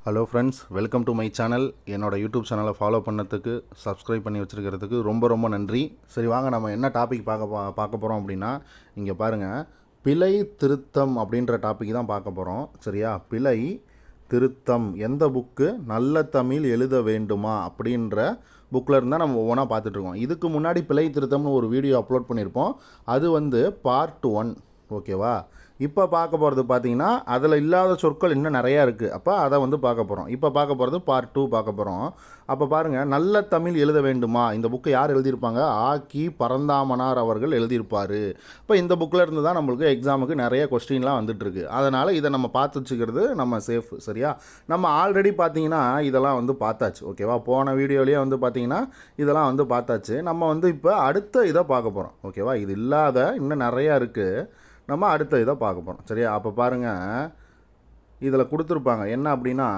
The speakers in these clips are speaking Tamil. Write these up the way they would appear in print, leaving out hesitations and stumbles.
Hello friends, welcome to my channel. என்னோடய யூடியூப் சேனலை ஃபாலோ பண்ணதுக்கு, சப்ஸ்கிரைப் பண்ணி வச்சுருக்கிறதுக்கு ரொம்ப ரொம்ப நன்றி. சரி, வாங்க நம்ம என்ன டாபிக் பார்க்க போகிறோம் அப்படின்னா, இங்கே பாருங்கள், பிழை திருத்தம் அப்படின்ற டாபிக் தான் பார்க்க போகிறோம். சரியா? பிழை திருத்தம் எந்த புக்கு? நல்ல தமிழ் எழுத வேண்டுமா அப்படின்ற புக்கில் இருந்தால் நம்ம ஒவ்வொன்றா பார்த்துட்ருக்கோம். இதுக்கு முன்னாடி பிழை திருத்தம்னு ஒரு வீடியோ அப்லோட் பண்ணியிருப்போம். அது வந்து பார்ட் 1. ஓகேவா? இப்போ பார்க்க போகிறது பார்த்தீங்கன்னா, அதில் இல்லாத சொற்கள் இன்னும் நிறையா இருக்குது. அப்போ அதை வந்து பார்க்க போகிறோம். இப்போ பார்க்க போகிறது பார்ட் 2 பார்க்க போகிறோம். அப்போ பாருங்கள், நல்ல தமிழ் எழுத வேண்டுமா, இந்த புக்கை யார் எழுதியிருப்பாங்க? ஆக்கி பரந்தாமனார் அவர்கள் எழுதியிருப்பார். இப்போ இந்த புக்கில் இருந்து தான் நம்மளுக்கு எக்ஸாமுக்கு நிறைய கொஸ்டின்லாம் வந்துட்டுருக்கு. அதனால் இதை நம்ம பார்த்து வச்சுக்கிறது நம்ம சேஃப். சரியா? நம்ம ஆல்ரெடி பார்த்தீங்கன்னா இதெல்லாம் வந்து பார்த்தாச்சு. ஓகேவா? போன வீடியோலேயே வந்து பார்த்தீங்கன்னா இதெல்லாம் வந்து பார்த்தாச்சு. நம்ம வந்து இப்போ அடுத்த இதை பார்க்க போகிறோம். ஓகேவா? இது இல்லாத இன்னும் நிறையா இருக்குது. நம்ம அடுத்த இதை பார்க்க போகிறோம். சரியா? அப்போ பாருங்கள், இதில் கொடுத்துருப்பாங்க என்ன அப்படின்னா,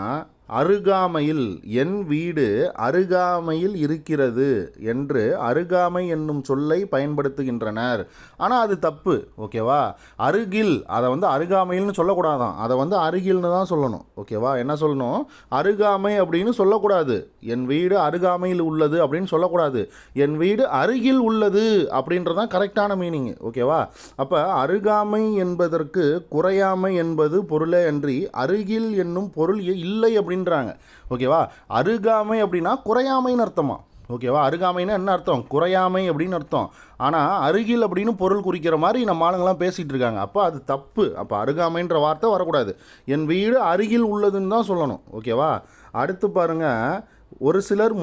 அருகாமையில் என் வீடு அருகாமையில் இருக்கிறது என்று அருகாமை என்னும் சொல்லை பயன்படுத்துகின்றனர். ஆனால் அது தப்பு. ஓகேவா? அருகில், அதை வந்து அருகாமையில்னு சொல்லக்கூடாதான், அதை வந்து அருகில்னு தான் சொல்லணும். ஓகேவா? என்ன சொல்லணும்? அருகாமை அப்படின்னு சொல்லக்கூடாது. என் வீடு அருகாமையில் உள்ளது அப்படின்னு சொல்லக்கூடாது. என் வீடு அருகில் உள்ளது அப்படின்றதான் கரெக்டான மீனிங். ஓகேவா? அப்போ அருகாமை என்பதற்கு குறையாமை என்பது பொருளே அன்றி அருகில் என்னும் பொருள் இல்லை அப்படின்றாங்க. ஓகேவா? அருகாமை அப்படின்னா குறையாமைன்னு அர்த்தமா? ஓகேவா? அருகாமைன்னா என்ன அர்த்தம்? குறையாமை அப்படின்னு அர்த்தம். ஆனால் அருகில் அப்படின்னு பொருள் குறிக்கிற மாதிரி நம்ம ஆளுங்களாம் பேசிகிட்டு இருக்காங்க. அப்போ அது தப்பு. அப்போ அருகாமைன்ற வார்த்தை வரக்கூடாது. என் வீடு அருகில் உள்ளதுன்னு தான் சொல்லணும். ஓகேவா? அடுத்து பாருங்கள், ஒரு சிலர்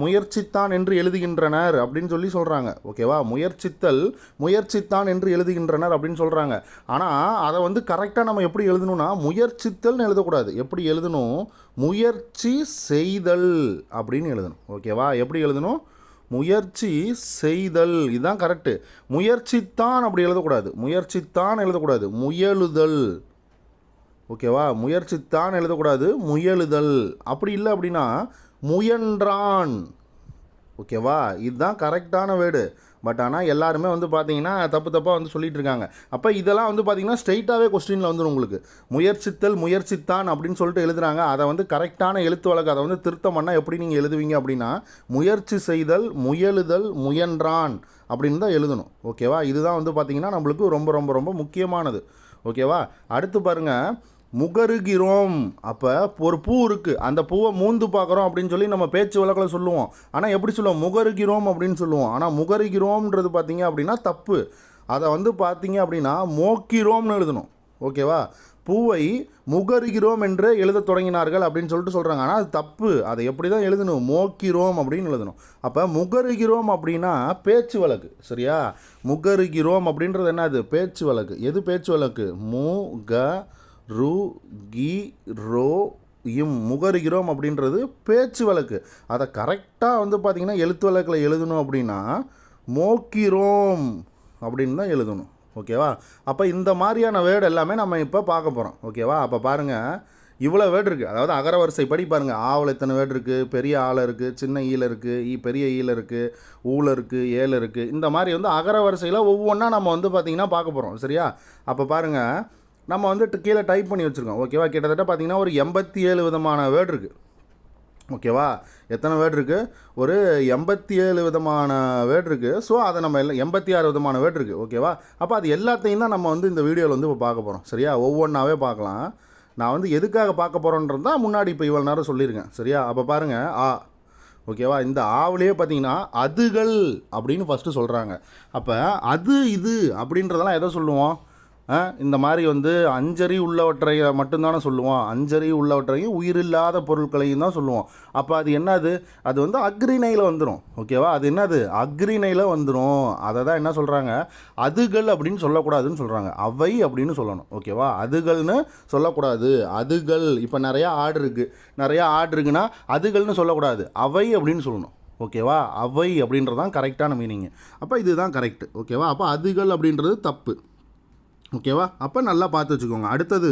முயற்சித்தான் என்று எழுதுகின்றனர் அப்படின்னு சொல்கிறாங்க. ஓகேவா? முயற்சித்தான் என்று எழுதுகின்றனர் அப்படின்னு சொல்கிறாங்க. ஆனால் அதை வந்து கரெக்டாக நம்ம எப்படி எழுதணும்னா, முயற்சித்தல்னு எழுதக்கூடாது. எப்படி எழுதணும்? முயற்சி செய்தல் அப்படின்னு எழுதணும். ஓகேவா? எப்படி எழுதணும்? முயற்சி செய்தல். இதுதான் கரெக்டு. முயற்சித்தான் அப்படி எழுதக்கூடாது. முயற்சித்தான் எழுதக்கூடாது. முயலுதல். ஓகேவா? முயற்சித்தான் எழுதக்கூடாது, முயலுதல். அப்படி இல்லை அப்படின்னா முயன்றான். ஓகேவா? இதுதான் கரெக்டான வேர்டு. பட் ஆனால் எல்லாருமே வந்து பார்த்தீங்கன்னா தப்பாக வந்து சொல்லிட்டு இருக்காங்க. அப்போ இதெல்லாம் வந்து பார்த்தீங்கன்னா ஸ்ட்ரைட்டாகவே கொஸ்டினில் வந்துடும் உங்களுக்கு. முயற்சித்தான் அப்படின்னு சொல்லிட்டு எழுதுகிறாங்க. அதை வந்து கரெக்டான எழுத்து வழக்கு, அதை வந்து திருத்தம் பண்ணால் எப்படி நீங்கள் எழுதுவீங்க அப்படின்னா, முயற்சி செய்தல், முயலுதல், முயன்றான் அப்படின்னு தான் எழுதணும். ஓகேவா? இதுதான் வந்து பார்த்தீங்கன்னா நம்மளுக்கு ரொம்ப ரொம்ப ரொம்ப முக்கியமானது. ஓகேவா? அடுத்து பாருங்கள், முகருகிறோம். அப்போ ஒரு பூ இருக்குது, அந்த பூவை மூந்து பார்க்குறோம் அப்படின்னு சொல்லி நம்ம பேச்சு வழக்கில் சொல்லுவோம். ஆனால் எப்படி சொல்லுவோம்? முகருகிறோம் அப்படின்னு சொல்லுவோம். ஆனால் முகருகிறோம்ன்றது பார்த்தீங்க அப்படின்னா தப்பு. அதை வந்து பார்த்தீங்க அப்படின்னா மோக்கிறோம்னு எழுதணும். ஓகேவா? பூவை முகருகிறோம் என்று எழுத தொடங்கினார்கள் அப்படின்னு சொல்லிட்டு சொல்கிறாங்க. ஆனால் அது தப்பு. அதை எப்படி தான் எழுதணும்? மோக்கிறோம் அப்படின்னு எழுதணும். அப்போ முகருகிறோம் அப்படின்னா பேச்சு வழக்கு. சரியா? முகருகிறோம் அப்படின்றது என்ன? அது பேச்சு வழக்கு. எது பேச்சு வழக்கு? முகருகிறோம் அப்படின்றது பேச்சு வழக்கு. அதை கரெக்டாக வந்து பார்த்திங்கன்னா எழுத்து வழக்கில் எழுதணும் அப்படின்னா மோக்கிறோம் அப்படின்னு தான் எழுதணும். ஓகேவா? அப்போ இந்த மாதிரியான வேர்டு எல்லாமே நம்ம இப்போ பார்க்க போகிறோம். ஓகேவா? அப்போ பாருங்கள், இவ்வளோ வேர்டு இருக்குது. அதாவது அகரவரிசை படி பாருங்கள். ஆவில் எத்தனை வேர்டு இருக்குது? பெரிய ஆளை இருக்குது, சின்ன ஈல இருக்குது, பெரிய ஈல இருக்குது, ஊல இருக்குது, ஏல இருக்குது. இந்த மாதிரி வந்து அகரவரிசையில் ஒவ்வொன்றா நம்ம வந்து பார்த்திங்கன்னா பார்க்க போகிறோம். சரியா? அப்போ பாருங்கள், நம்ம வந்து கீழே டைப் பண்ணி வச்சுருக்கோம். ஓகேவா? கிட்டத்தட்ட பார்த்திங்கன்னா ஒரு 87 விதமான வேர்டு இருக்குது. ஓகேவா? எத்தனை வேர்டு இருக்குது? ஒரு 87 விதமான வேர்டு இருக்குது. ஸோ அதை நம்ம எல்லாம் 86 விதமான வேர்டு இருக்குது. ஓகேவா? அப்போ அது எல்லாத்தையும் தான் நம்ம வந்து இந்த வீடியோவில் வந்து இப்போ பார்க்க போகிறோம். சரியா? ஒவ்வொன்றாவே பார்க்கலாம். நான் வந்து எதுக்காக பார்க்க போகிறோன்றது தான் முன்னாடி இப்போ இவ்வளோ நேரம் சொல்லியிருக்கேன். சரியா? அப்போ பாருங்கள், ஆ. ஓகேவா? இந்த ஆவிலேயே பார்த்தீங்கன்னா அதுகள் அப்படின்னு ஃபஸ்ட்டு சொல்கிறாங்க. அப்போ அது இது அப்படின்றதெல்லாம் எதை சொல்லுவோம்? இந்த மாதிரி வந்து அஞ்சறி உள்ளவற்றை மட்டும்தானே சொல்லுவோம். அஞ்சறி உள்ளவற்றையும் உயிரில்லாத பொருட்களையும் தான் சொல்லுவோம். அப்போ அது என்னது? அது வந்து அக்ரிணையில் வந்துடும். ஓகேவா? அது என்னது? அக்ரிணையில் வந்துடும். அதை தான் என்ன சொல்கிறாங்க? அதுகள் அப்படின்னு சொல்லக்கூடாதுன்னு சொல்கிறாங்க. அவை அப்படின்னு சொல்லணும். ஓகேவா? அதுகள்னு சொல்லக்கூடாது. அதுகள். இப்போ நிறையா ஆடு இருக்குன்னா அதுகள்னு சொல்லக்கூடாது, அவை அப்படின்னு சொல்லணும். ஓகேவா? அவை அப்படின்றதான் கரெக்டான மீனிங்கு. அப்போ இதுதான் கரெக்டு. ஓகேவா? அப்போ அதுகள் அப்படின்றது தப்பு. ஓகேவா? அப்போ நல்லா பார்த்து வச்சுக்கோங்க. அடுத்தது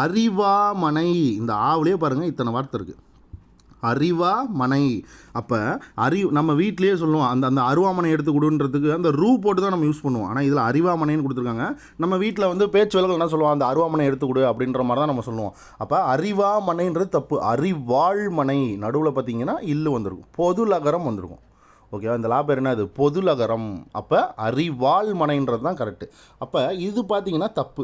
அறிவாமனை. இந்த ஆவிலே பாருங்கள் இத்தனை வார்த்தை இருக்குது. அரிவாமனை. அப்போ நம்ம வீட்லேயே சொல்லுவோம், அந்த அந்த அருவாமனை எடுத்து கொடுன்றதுக்கு அந்த ரூ போட்டு தான் நம்ம யூஸ் பண்ணுவோம். ஆனால் இதில் அரிவாமனைன்னு கொடுத்துருக்காங்க. நம்ம வீட்டில் வந்து பேச்சு வழக்கில் என்ன சொல்லுவோம், அந்த அருவாமனை எடுத்து கொடு அப்படின்ற மாதிரி தான் நம்ம சொல்லுவோம். அப்போ அரிவாமனைன்றது தப்பு. அரிவாள்மனை நடுவில் பார்த்தீங்கன்னா இல்லு வந்திருக்கும், பொதுலகரம் வந்திருக்கும். ஓகேவா, இந்த பேர் என்ன, அது பொதுலகரம். அப்போ அரிவாள்மனைன்றது தான் கரெக்டு. அப்போ இது பார்த்தீங்கன்னா தப்பு.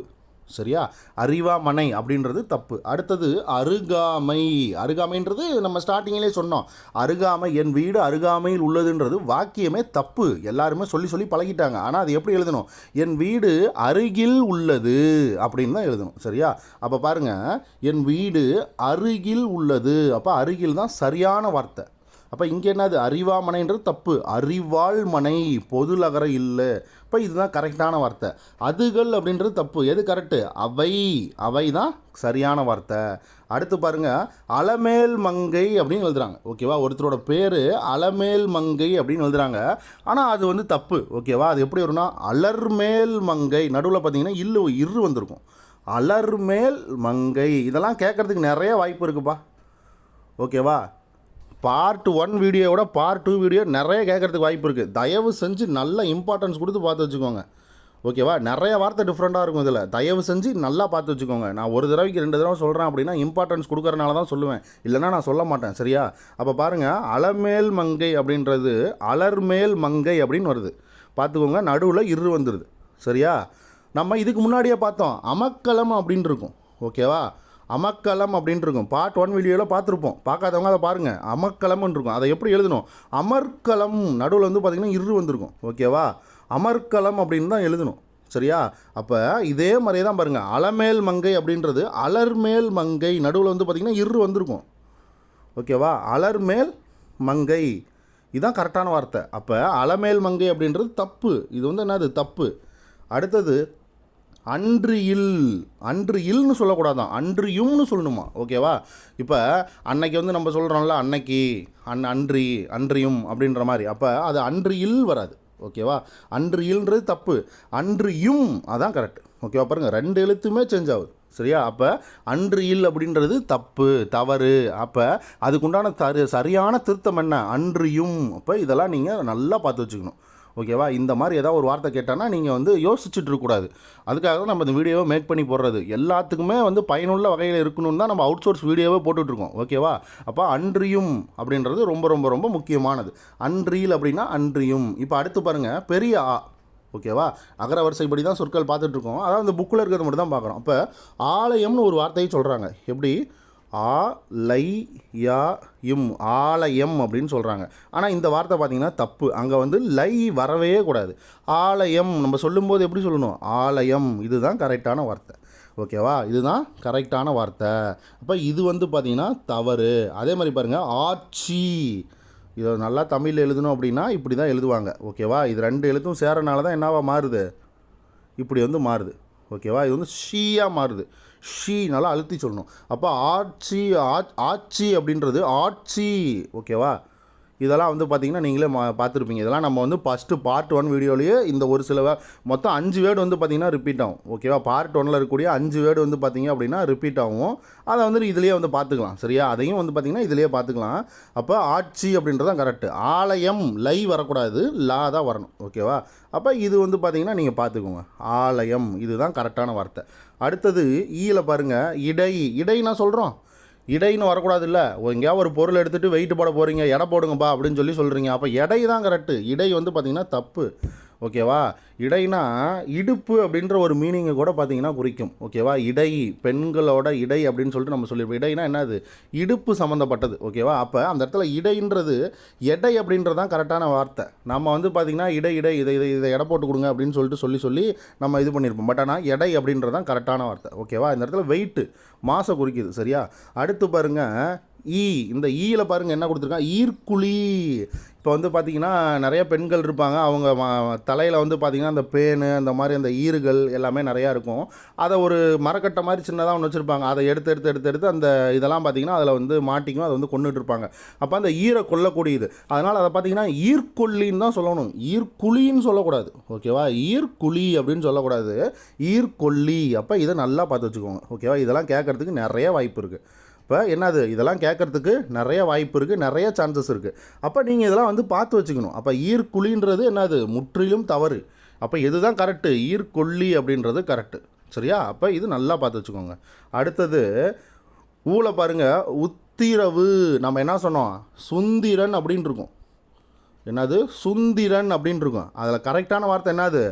சரியா, அரிவாமனை அப்படின்றது தப்பு. அடுத்தது அருகாமை. அருகாமைன்றது நம்ம ஸ்டார்டிங்கிலே சொன்னோம். அருகாமை, என் வீடு அருகாமையில் உள்ளதுன்றது வாக்கியமே தப்பு. எல்லாருமே சொல்லி சொல்லி பழகிட்டாங்க. ஆனால் அது எப்படி எழுதணும், என் வீடு அருகில் உள்ளது அப்படின்னு தான் எழுதணும். சரியா, அப்போ பாருங்கள், என் வீடு அருகில் உள்ளது. அப்போ அருகில் தான் சரியான வார்த்தை. அப்போ இங்கே என்னது, அரிவாமனைன்றது தப்பு. அரிவாள்மனை பொதுலகர இல்லை. இப்போ இதுதான் கரெக்டான வார்த்தை. அதுகள் அப்படின்றது தப்பு. எது கரெக்டு, அவை. அவை தான் சரியான வார்த்தை. அடுத்து பாருங்கள், அலமேல் மங்கை அப்படின்னு எழுதுறாங்க. ஓகேவா, ஒருத்தரோட பேர் அலமேல் மங்கை அப்படின்னு எழுதுறாங்க. ஆனால் அது வந்து தப்பு. ஓகேவா, அது எப்படி வரும்னா அலர்மேல் மங்கை. நடுவில் பார்த்தீங்கன்னா இரு வந்திருக்கும். அலர்மேல் மங்கை. இதெல்லாம் கேட்குறதுக்கு நிறைய வாய்ப்பு இருக்குப்பா. ஓகேவா, பார்ட் 1 வீடியோவோட பார்ட் 2 வீடியோ நிறைய கேட்குறதுக்கு வாய்ப்பு இருக்குது. தயவு செஞ்சு நல்ல இம்பார்ட்டன்ஸ் கொடுத்து பார்த்து வச்சுக்கோங்க. ஓகேவா, நிறைய வார்த்தை டிஃப்ரெண்ட்டாக இருக்கும் இதில். தயவு செஞ்சு நல்லா பார்த்து வச்சுக்கோங்க. நான் ஒரு தடவைக்கு 2 தடவை சொல்கிறேன் அப்படின்னா இம்பார்ட்டன்ஸ் கொடுக்கறனால தான் சொல்லுவேன், இல்லைனா நான் சொல்ல மாட்டேன். சரியா, அப்போ பாருங்கள், அலமேல் மங்கை அப்படின்றது அலர்மேல் மங்கை அப்படின்னு வருது. பார்த்துக்கோங்க, நடுவில் இரு வந்துடுது. சரியா, நம்ம இதுக்கு முன்னாடியே பார்த்தோம், அமக்கலம் அப்படின்னு இருக்கும். ஓகேவா, அமக்கலம் அப்படின்ட்டு இருக்கும். பார்ட் 1 வீடியோவில் பார்த்துருப்போம். பார்க்காதவங்க அதை பாருங்கள். அமக்கலம்னு இருக்கும். அதை எப்படி எழுதணும், அமர்க்கலம். நடுவில் வந்து பார்த்திங்கன்னா இரு வந்திருக்கும். ஓகேவா, அமர்க்கலம் அப்படின்னு தான் எழுதணும். சரியா, அப்போ இதே மாதிரியே தான் பாருங்கள், அலமேல் மங்கை அப்படின்றது அலர்மேல் மங்கை. நடுவில் வந்து பார்த்திங்கன்னா இரு வந்திருக்கும். ஓகேவா, அலர்மேல் மங்கை இதுதான் கரெக்டான வார்த்தை. அப்போ அலமேல் மங்கை அப்படின்றது தப்பு. இது வந்து என்னது, தப்பு. அடுத்தது அன்று இல். அன்று இல்னு சொல்லக்கூடாதான், அன்றியும்னு சொல்லணுமா. ஓகேவா, இப்போ அன்னைக்கு வந்து நம்ம சொல்கிறோம்ல, அன்னைக்கு அன்றி அன்றியும் அப்படின்ற மாதிரி. அப்போ அது அன்று இல் வராது. ஓகேவா, அன்று இல்ன்றது தப்பு. அன்றியும் அதான் கரெக்ட். ஓகேவா, பாருங்கள், 2 எழுத்துமே சேஞ்ச் ஆகுது. சரியா, அப்போ அன்று இல் அப்படின்றது தப்பு, தவறு. அப்போ அதுக்குண்டான சரியான திருத்தம் என்ன, அன்றியும். அப்போ இதெல்லாம் நீங்கள் நல்லா பார்த்து வச்சுக்கணும். ஓகேவா, இந்த மாதிரி ஏதாவது ஒரு வார்த்தை கேட்டானா நீங்கள் வந்து யோசிச்சுட்டு இருக்கக்கூடாது. அதுக்காக தான் நம்ம இந்த வீடியோவை மேக் பண்ணி போடுறது. எல்லாத்துக்குமே வந்து பயனுள்ள வகையில் இருக்கணும்னு தான் நம்ம அவுட் சோர்ஸ் வீடியோவே போட்டுட்ருக்கோம். ஓகேவா, அப்போ அன்றியும் அப்படின்றது ரொம்ப ரொம்ப ரொம்ப முக்கியமானது. அன்றியில் அப்படின்னா அன்றியும். இப்போ அடுத்து பாருங்கள், பெரிய ஆ. ஓகேவா, அகர வரிசைப்படி தான் சொற்கள் பார்த்துட்ருக்கோம். அதாவது இந்த புக்கில் இருக்கிறது மட்டும் தான் பார்க்குறோம். அப்போ ஆலயம்னு ஒரு வார்த்தையை சொல்கிறாங்க. எப்படி, ஆலயம், ஆலயம் அப்படின்னு சொல்கிறாங்க. ஆனால் இந்த வார்த்தை பார்த்திங்கன்னா தப்பு. அங்கே வந்து லை வரவே கூடாது. ஆலயம் நம்ம சொல்லும்போது எப்படி சொல்லணும், ஆலயம். இதுதான் கரெக்டான வார்த்தை. ஓகேவா, இதுதான் கரெக்டான வார்த்தை. அப்போ இது வந்து பார்த்திங்கன்னா தவறு. அதே மாதிரி பாருங்கள், ஆட்சி. இதை நல்லா தமிழில் எழுதணும் அப்படின்னா இப்படி தான் எழுதுவாங்க. ஓகேவா, இது 2 எழுத்தும் சேரனால தான் என்னவா மாறுது, இப்படி வந்து மாறுது. ஓகேவா, இது வந்து ஷீயாக மாறுது. ஷீ நல்லா அழுத்தி சொல்லணும். அப்போ ஆட்சி, ஆட்சி அப்படின்றது ஆட்சி. ஓகேவா, இதெல்லாம் வந்து பார்த்திங்கன்னா நீங்களே பார்த்துருப்பீங்க. இதெல்லாம் நம்ம வந்து ஃபஸ்ட்டு பார்ட் 1 வீடியோலேயே இந்த ஒரு சில மொத்தம் 5 வேர்டு வந்து பார்த்திங்கன்னா ரிப்பீட் ஆகும். ஓகேவா, பார்ட் 1ல் இருக்கக்கூடிய 5 வேர்டு வந்து பார்த்திங்க அப்படின்னா ரிப்பீட் ஆகும். அதை வந்து இதிலேயே வந்து பார்த்துக்கலாம். சரியா, அதையும் வந்து பார்த்திங்கன்னா இதிலேயே பார்த்துக்கலாம். அப்போ ஆட்சி அப்படின்றது தான் கரெக்டு. ஆலயம் லை வரக்கூடாது, லா தான் வரணும். ஓகேவா, அப்போ இது வந்து பார்த்திங்கன்னா நீங்கள் பார்த்துக்கோங்க. ஆலயம் இதுதான் கரெக்டான வார்த்தை. அடுத்தது ஈயில் பாருங்கள், இடை. இடை நான் சொல்கிறோம், இடைன்னு வரக்கூடாது. இல்லை, எங்கேயாவது ஒரு பொருள் எடுத்துகிட்டு வெயிட் போட போகிறீங்க, எடை போடுங்கப்பா அப்படின்னு சொல்கிறீங்க. அப்போ எடை தான் கரெக்டு. இடை வந்து பார்த்திங்கன்னா தப்பு. ஓகேவா, இடைனா இடுப்பு அப்படின்ற ஒரு மீனிங்கை கூட பார்த்திங்கன்னா குறிக்கும். ஓகேவா, இடை, பெண்களோட இடை அப்படின்னு சொல்லிட்டு நம்ம சொல்லியிருப்போம். இடைனா என்னது, இடுப்பு சம்மந்தப்பட்டது. ஓகேவா, அப்போ அந்த இடத்துல இடைன்றது எடை அப்படின்றது தான் கரெக்டான வார்த்தை. நம்ம வந்து பார்த்திங்கன்னா இடை இதை எடை போட்டு கொடுங்க அப்படின்னு சொல்லி நம்ம இது பண்ணியிருப்போம். பட் ஆனால் எடை அப்படின்றது தான் கரெக்டான வார்த்தை. ஓகேவா, இந்த இடத்துல வெயிட்டு மாசை குறிக்குது. சரியா, அடுத்து பாருங்கள், ஈ. இந்த ஈயில் பாருங்கள் என்ன கொடுத்துருக்காங்க, ஈர்க்குழி. இப்போ வந்து பார்த்திங்கன்னா நிறைய பெண்கள் இருப்பாங்க. அவங்க தலையில் வந்து பார்த்திங்கன்னா அந்த பேனு, அந்த மாதிரி அந்த ஈறுகள் எல்லாமே நிறையா இருக்கும். அதை ஒரு மரக்கட்டை மாதிரி சின்னதாக ஒன்று வச்சுருப்பாங்க. அதை எடுத்து அந்த இதெல்லாம் பார்த்திங்கன்னா அதில் வந்து மாட்டிக்கும். அதை வந்து கொண்டுட்டு இருப்பாங்க. அப்போ அந்த ஈரை கொல்லக்கூடியது. அதனால் அதை பார்த்திங்கன்னா ஈர்க்கொல்லின்னு தான் சொல்லணும், ஈர்க்குழின்னு சொல்லக்கூடாது. ஓகேவா, ஈர்க்குழி அப்படின்னு சொல்லக்கூடாது, ஈர்க்கொல்லி. அப்போ இதை நல்லா பார்த்து வச்சுக்கோங்க. ஓகேவா, இதெல்லாம் கேட்குறதுக்கு நிறைய வாய்ப்பு இருக்குது. இப்போ என்னது இதெல்லாம் கேட்குறதுக்கு நிறைய வாய்ப்பு இருக்குது, நிறைய சான்சஸ் இருக்குது. அப்போ நீங்கள் இதெல்லாம் வந்து பார்த்து வச்சுக்கணும். அப்போ ஈர்க்குழின்றது என்னது முற்றிலும் தவறு. அப்போ எதுதான் கரெக்டு? ஈர்க்கொல்லி அப்படின்றது கரெக்டு. சரியா? அப்போ இது நல்லா பார்த்து வச்சுக்கோங்க. அடுத்தது ஊல பாருங்கள், உத்திரவு. நம்ம என்ன சொன்னோம்? சுந்திரன் அப்படின்னு இருக்கும். என்னது? சுந்திரன் அப்படின்னு இருக்கும். அதில் கரெக்டான வார்த்தை என்னது?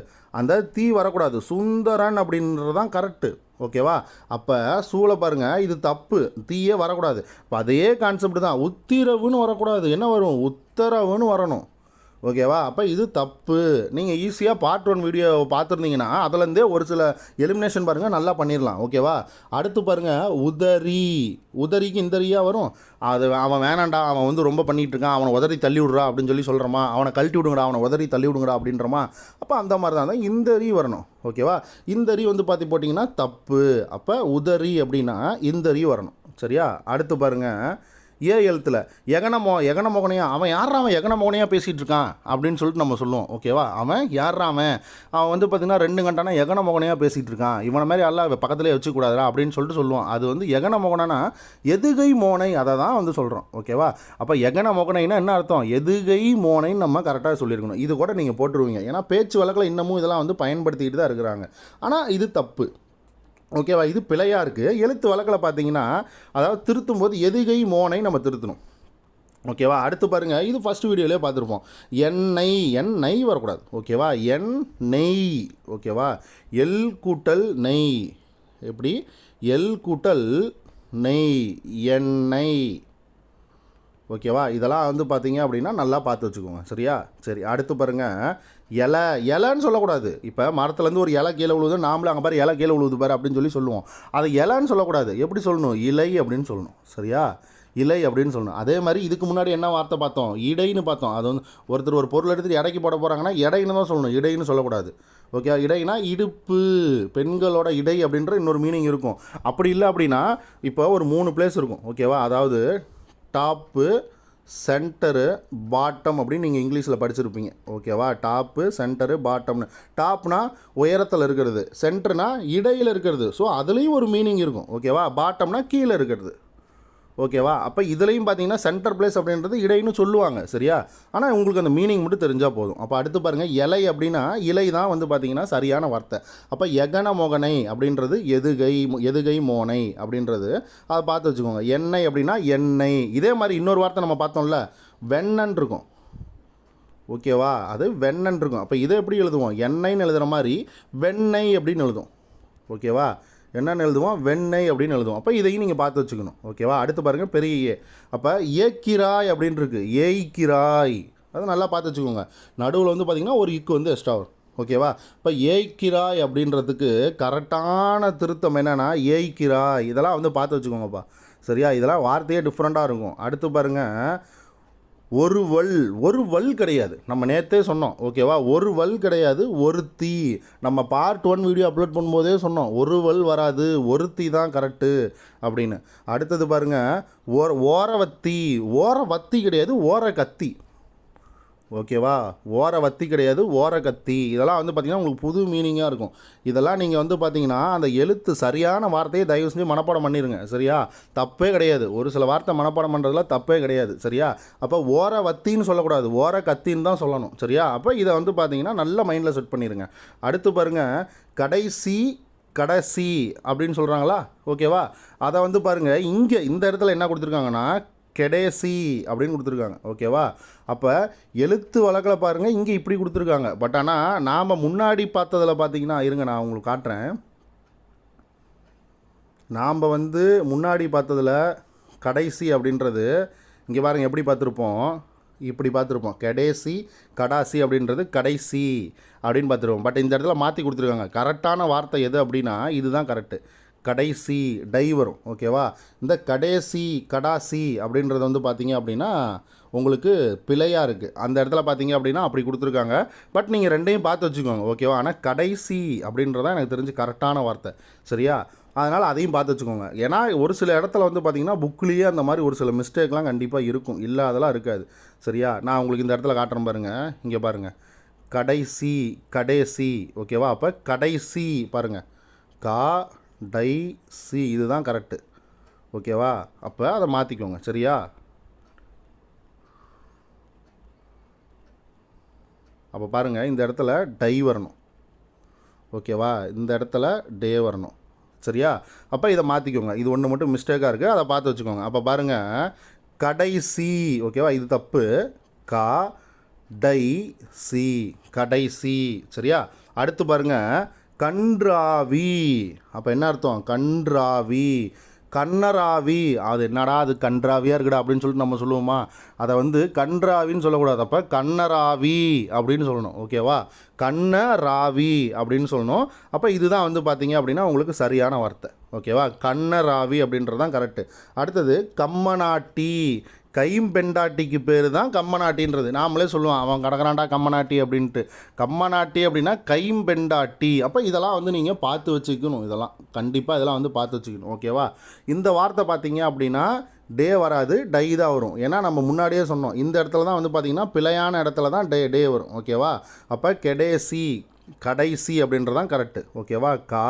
அந்த தீ வரக்கூடாது, சுந்தரன் அப்படின்றது தான் கரெக்டு. ஓகேவா? அப்போ சூளை பாருங்கள், இது தப்பு, தீயே வரக்கூடாது. இப்போ அதே கான்செப்ட் தான், உத்திரவுன்னு வரக்கூடாது, என்ன வரும்? உத்தரவுன்னு வரணும். ஓகேவா? அப்போ இது தப்பு. நீங்கள் ஈஸியாக பார்ட் 1 வீடியோ பார்த்துருந்தீங்கன்னா அதுலேருந்தே ஒரு சில எலிமினேஷன் பாருங்கள், நல்லா பண்ணிடலாம். ஓகேவா? அடுத்து பாருங்கள், உதறி. உதறிக்கு இந்தரியாக வரும். அது அவன் வேணாண்டா, அவன் வந்து ரொம்ப பண்ணிகிட்டு இருக்கான், அவனை உதறி தள்ளி விட்றா அப்படின்னு சொல்லி சொல்கிறோமா, அவனை கழட்டி விடுங்கடா, அவனை உதறி தள்ளி விடுங்கடா அப்படின்றமா. அப்போ அந்த மாதிரி தான் இந்தரி வரணும். ஓகேவா? இந்தரி வந்து பார்த்து போட்டிங்கன்னா தப்பு. அப்போ உதறி அப்படின்னா இந்தரி வரணும். சரியா? அடுத்து பாருங்கள், எழுத்தில் எகன மோகனையா. அவன் யாரா? அவன் எகன மோகனையாக பேசிகிட்டு இருக்கான் அப்படின்னு சொல்லிட்டு நம்ம சொல்லுவோம். ஓகேவா? அவன் யாரா? அவன் வந்து பார்த்திங்கன்னா 2 கண்டானா எகன மோகனையாக பேசிகிட்டு இருக்கான், இவனை மாதிரி எல்லாம் பக்கத்துலேயே வச்சுக்கூடாதா அப்படின்னு சொல்லிட்டு சொல்லுவான். அது வந்து எகன மோகனா எதுகை மோனை, அதை தான் வந்து சொல்கிறோம். ஓகேவா? அப்போ எகன மோகனைன்னா என்ன அர்த்தம்? எதுகை மோனைன்னு நம்ம கரெக்டாக சொல்லியிருக்கணும். இது கூட நீங்கள் போட்டுருவீங்க. ஏன்னா பேச்சு வழக்கில் இன்னமும் இதெல்லாம் வந்து பயன்படுத்திக்கிட்டு தான் இருக்கிறாங்க. ஆனால் இது தப்பு. ஓகேவா? இது பிழையாக இருக்குது. எழுத்து வழக்கில் பார்த்தீங்கன்னா, அதாவது திருத்தும் போது எதுகை மோனை நம்ம திருத்தணும். ஓகேவா? அடுத்து பாருங்கள், இது ஃபஸ்ட் வீடியோலேயே பார்த்துருப்போம். எண்ணெய் வரக்கூடாது. ஓகேவா? நெய். ஓகேவா? எல் கூட்டல் நெய். எப்படி? எல் கூட்டல் நெய், எண்ணெய். ஓகேவா? இதெல்லாம் வந்து பார்த்தீங்க அப்படின்னா நல்லா பார்த்து வச்சுக்கோங்க. சரியா? சரி, அடுத்து பாருங்கள், இலைன்னு சொல்லக்கூடாது. இப்போ மரத்துலேருந்து ஒரு இலை கீழே விழுவுது, நாமளும் அங்கே பாரு இலை கீழே விழுவுது பாரு அப்படின்னு சொல்லி சொல்லுவோம். அதை இலைன்னு சொல்லக்கூடாது. எப்படி சொல்லணும்? இலை அப்படின்னு சொல்லணும். சரியா? இலை அப்படின்னு சொல்லணும். அதே மாதிரி இதுக்கு முன்னாடி என்ன வார்த்தை பார்த்தோம்? இடைன்னு பார்த்தோம். அது வந்து ஒருத்தர் ஒரு பொருள் எடுத்துகிட்டு இடைக்கு போட போகிறாங்கன்னா இடைன்னு தான் சொல்லணும், இடைன்னு சொல்லக்கூடாது. ஓகே? இடைனா இடுப்பு, பெண்களோட இடை அப்படின்ற இன்னொரு மீனிங் இருக்கும். அப்படி இல்லை அப்படின்னா இப்போ ஒரு 3 பிளேஸ் இருக்கும். ஓகேவா? அதாவது டாப்பு, சென்டரு, பாட்டம் அப்படின்னு நீங்கள் இங்கிலீஷில் படிச்சிருப்பீங்க. ஓகேவா? Top, centre, பாட்டம்னு. டாப்னா உயரத்தில் இருக்கிறது, சென்டர்னா இடையில் இருக்கிறது. ஸோ அதுலேயும் ஒரு மீனிங் இருக்கும். ஓகேவா? பாட்டம்னா கீழே இருக்கிறது. ஓகேவா? அப்போ இதுலேயும் பார்த்தீங்கன்னா சென்டர் பிளேஸ் அப்படின்றது இடைன்னு சொல்லுவாங்க. சரியா? ஆனால் உங்களுக்கு அந்த மீனிங் மட்டும் தெரிஞ்சால் போதும். அப்போ அடுத்து பாருங்கள், இலை அப்படின்னா இலை தான் வந்து பார்த்திங்கன்னா சரியான வார்த்தை. அப்போ எகன மோகனை அப்படின்றது எதுகை மோனை அப்படின்றது அதை பார்த்து வச்சுக்கோங்க. எண்ணெய் அப்படின்னா எண்ணெய். இதே மாதிரி இன்னொரு வார்த்தை நம்ம பார்த்தோம்ல, வெண்ணன் இருக்கும். ஓகேவா? அது வெண்ணன் இருக்கும். அப்போ இதை எப்படி எழுதுவோம்? எண்ணெய்ன்னு எழுதுகிற மாதிரி வெண்ணெய் அப்படின்னு எழுதும். ஓகேவா? என்னென்னு எழுதுவோம்? வெண்ணெய் அப்படின்னு எழுதுவோம். அப்போ இதையும் நீங்கள் பார்த்து வச்சுக்கணும். ஓகேவா? அடுத்து பாருங்கள், பெரிய ஏ. அப்போ ஏக்கிராய் அப்படின்னு இருக்குது, ஏய்க்கிராய். அதை நல்லா பார்த்து வச்சுக்கோங்க. நடுவில் வந்து பார்த்திங்கன்னா ஒரு இக்கு வந்து எக்ஸ்ட்ரா வரும். ஓகேவா? இப்போ ஏய்க்கிராய் அப்படின்றதுக்கு கரெக்டான திருத்தம் என்னென்னா ஏய்க்கிராய். இதெல்லாம் வந்து பார்த்து வச்சுக்கோங்கப்பா. சரியா? இதெல்லாம் வார்த்தையே டிஃப்ரெண்ட்டாக இருக்கும். அடுத்து பாருங்கள், ஒரு வல் கிடையாது. நம்ம நேற்றே சொன்னோம். ஓகேவா? ஒரு வல் கிடையாது, ஒருத்தி. நம்ம பார்ட் 1 வீடியோ அப்லோட் பண்ணும்போதே சொன்னோம், ஒரு வல் வராது, ஒருத்தி தான் கரெக்டு அப்படின்னு. அடுத்தது பாருங்கள், ஓரவத்தி. ஓரவத்தி கிடையாது, ஓர கத்தி. ஓகேவா? ஓர வத்தி கிடையாது, ஓர கத்தி. இதெல்லாம் வந்து பார்த்திங்கன்னா உங்களுக்கு புது மீனிங்காக இருக்கும். இதெல்லாம் நீங்கள் வந்து பார்த்திங்கன்னா அந்த எழுத்து சரியான வார்த்தையை தயவு செஞ்சு மனப்பாடம் பண்ணிடுங்க. சரியா? தப்பே கிடையாது. ஒரு சில வார்த்தை மனப்பாடம் பண்ணுறதுல தப்பே கிடையாது. சரியா? அப்போ ஓர வத்தின்னு சொல்லக்கூடாது, ஓர கத்தின்னு தான் சொல்லணும். சரியா? அப்போ இதை வந்து பார்த்திங்கன்னா நல்ல மைண்டில் செட் பண்ணிடுங்க. அடுத்து பாருங்கள், கடைசி அப்படின்னு சொல்கிறாங்களா? ஓகேவா? அதை வந்து பாருங்கள், இங்கே இந்த இடத்துல என்ன கொடுத்துருக்காங்கன்னா கெடேசி அப்படின்னு கொடுத்துருக்காங்க. ஓகேவா? அப்போ எழுத்து வழக்கில் பாருங்கள், இங்கே இப்படி கொடுத்துருக்காங்க. பட் ஆனால் நாம் முன்னாடி பார்த்ததில் பார்த்தீங்கன்னா, இருங்க நான் உங்களுக்கு காட்டுறேன். நாம் வந்து முன்னாடி பார்த்ததில் கடைசி அப்படின்றது இங்கே பாருங்கள் எப்படி பார்த்துருப்போம், இப்படி பார்த்துருப்போம். கடாசி அப்படின்றது கடைசி அப்படின்னு பார்த்துருப்போம். பட் இந்த இடத்துல மாற்றி கொடுத்துருக்காங்க. கரெக்டான வார்த்தை எது அப்படின்னா இதுதான் கரெக்டு. கடைசி டை வரும். ஓகேவா? இந்த கடாசி அப்படின்றது வந்து பார்த்திங்க அப்படின்னா உங்களுக்கு பிழையாக இருக்குது. அந்த இடத்துல பார்த்தீங்க அப்படின்னா அப்படி கொடுத்துருக்காங்க. பட் நீங்கள் ரெண்டையும் பார்த்து வச்சுக்கோங்க. ஓகேவா? ஆனால் கடைசி அப்படின்றதான் எனக்கு தெரிஞ்சு கரெக்டான வார்த்தை. சரியா? அதனால் அதையும் பார்த்து வச்சுக்கோங்க. ஏன்னா ஒரு சில இடத்துல வந்து பார்த்திங்கன்னா புக்லேயே அந்த மாதிரி ஒரு சில மிஸ்டேக்லாம் கண்டிப்பாக இருக்கும், இல்லாதெல்லாம் இருக்காது. சரியா? நான் உங்களுக்கு இந்த இடத்துல காட்டுறேன் பாருங்கள். இங்கே பாருங்கள், கடைசி. ஓகேவா? அப்போ கடைசி பாருங்கள், சி இதுதான் கரெக்டு. ஓகேவா? அப்போ அதை மாற்றிக்கோங்க. சரியா? அப்போ பாருங்கள், இந்த இடத்துல டை வரணும். ஓகேவா? இந்த இடத்துல டே வரணும். சரியா? அப்போ இதை மாற்றிக்கோங்க. இது ஒன்று மட்டும் மிஸ்டேக்காக இருக்குது, அதை பார்த்து வச்சுக்கோங்க. அப்போ பாருங்கள், கடைசி. ஓகேவா? இது தப்பு. கா டை சி, கடைசி. சரியா? அடுத்து பாருங்கள், கன்றாவி. அப்போ என்ன அர்த்தம்? கன்றாவி. கண்ணராவி. அது என்னடா அது கன்றாவியாக இருக்குடா அப்படின்னு சொல்லிட்டு நம்ம சொல்லுவோமா? அதை வந்து கன்றாவின்னு சொல்லக்கூடாது. அப்போ கண்ணராவி அப்படின்னு சொல்லணும். ஓகேவா? கண்ணராவி அப்படின்னு சொல்லணும். அப்போ இதுதான் வந்து பார்த்தீங்க அப்படின்னா உங்களுக்கு சரியான வார்த்தை. ஓகேவா? கண்ணராவி அப்படின்றது தான் கரெக்டு. அடுத்தது கம்மநாட்டி. கைம்பெண்டாட்டிக்கு பேர் தான் கம்மநாட்டின்றது. நாமளே சொல்லுவோம், அவன் கடற்கராண்டா கம்மநாட்டி அப்படின்ட்டு. கம்மநாட்டி அப்படின்னா கைம்பெண்டாட்டி. அப்போ இதெல்லாம் வந்து நீங்கள் பார்த்து வச்சுக்கணும். இதெல்லாம் கண்டிப்பாக இதெல்லாம் வந்து பார்த்து வச்சுக்கணும். ஓகேவா? இந்த வார்த்தை பார்த்தீங்க அப்படின்னா டே வராது, டை தான் வரும். ஏன்னா நம்ம முன்னாடியே சொன்னோம், இந்த இடத்துல தான் வந்து பார்த்திங்கன்னா பிழையான இடத்துல தான் டே வரும். ஓகேவா? அப்போ கெடேசி, கடைசி அப்படின்றது தான் கரெக்டு. ஓகேவா? கா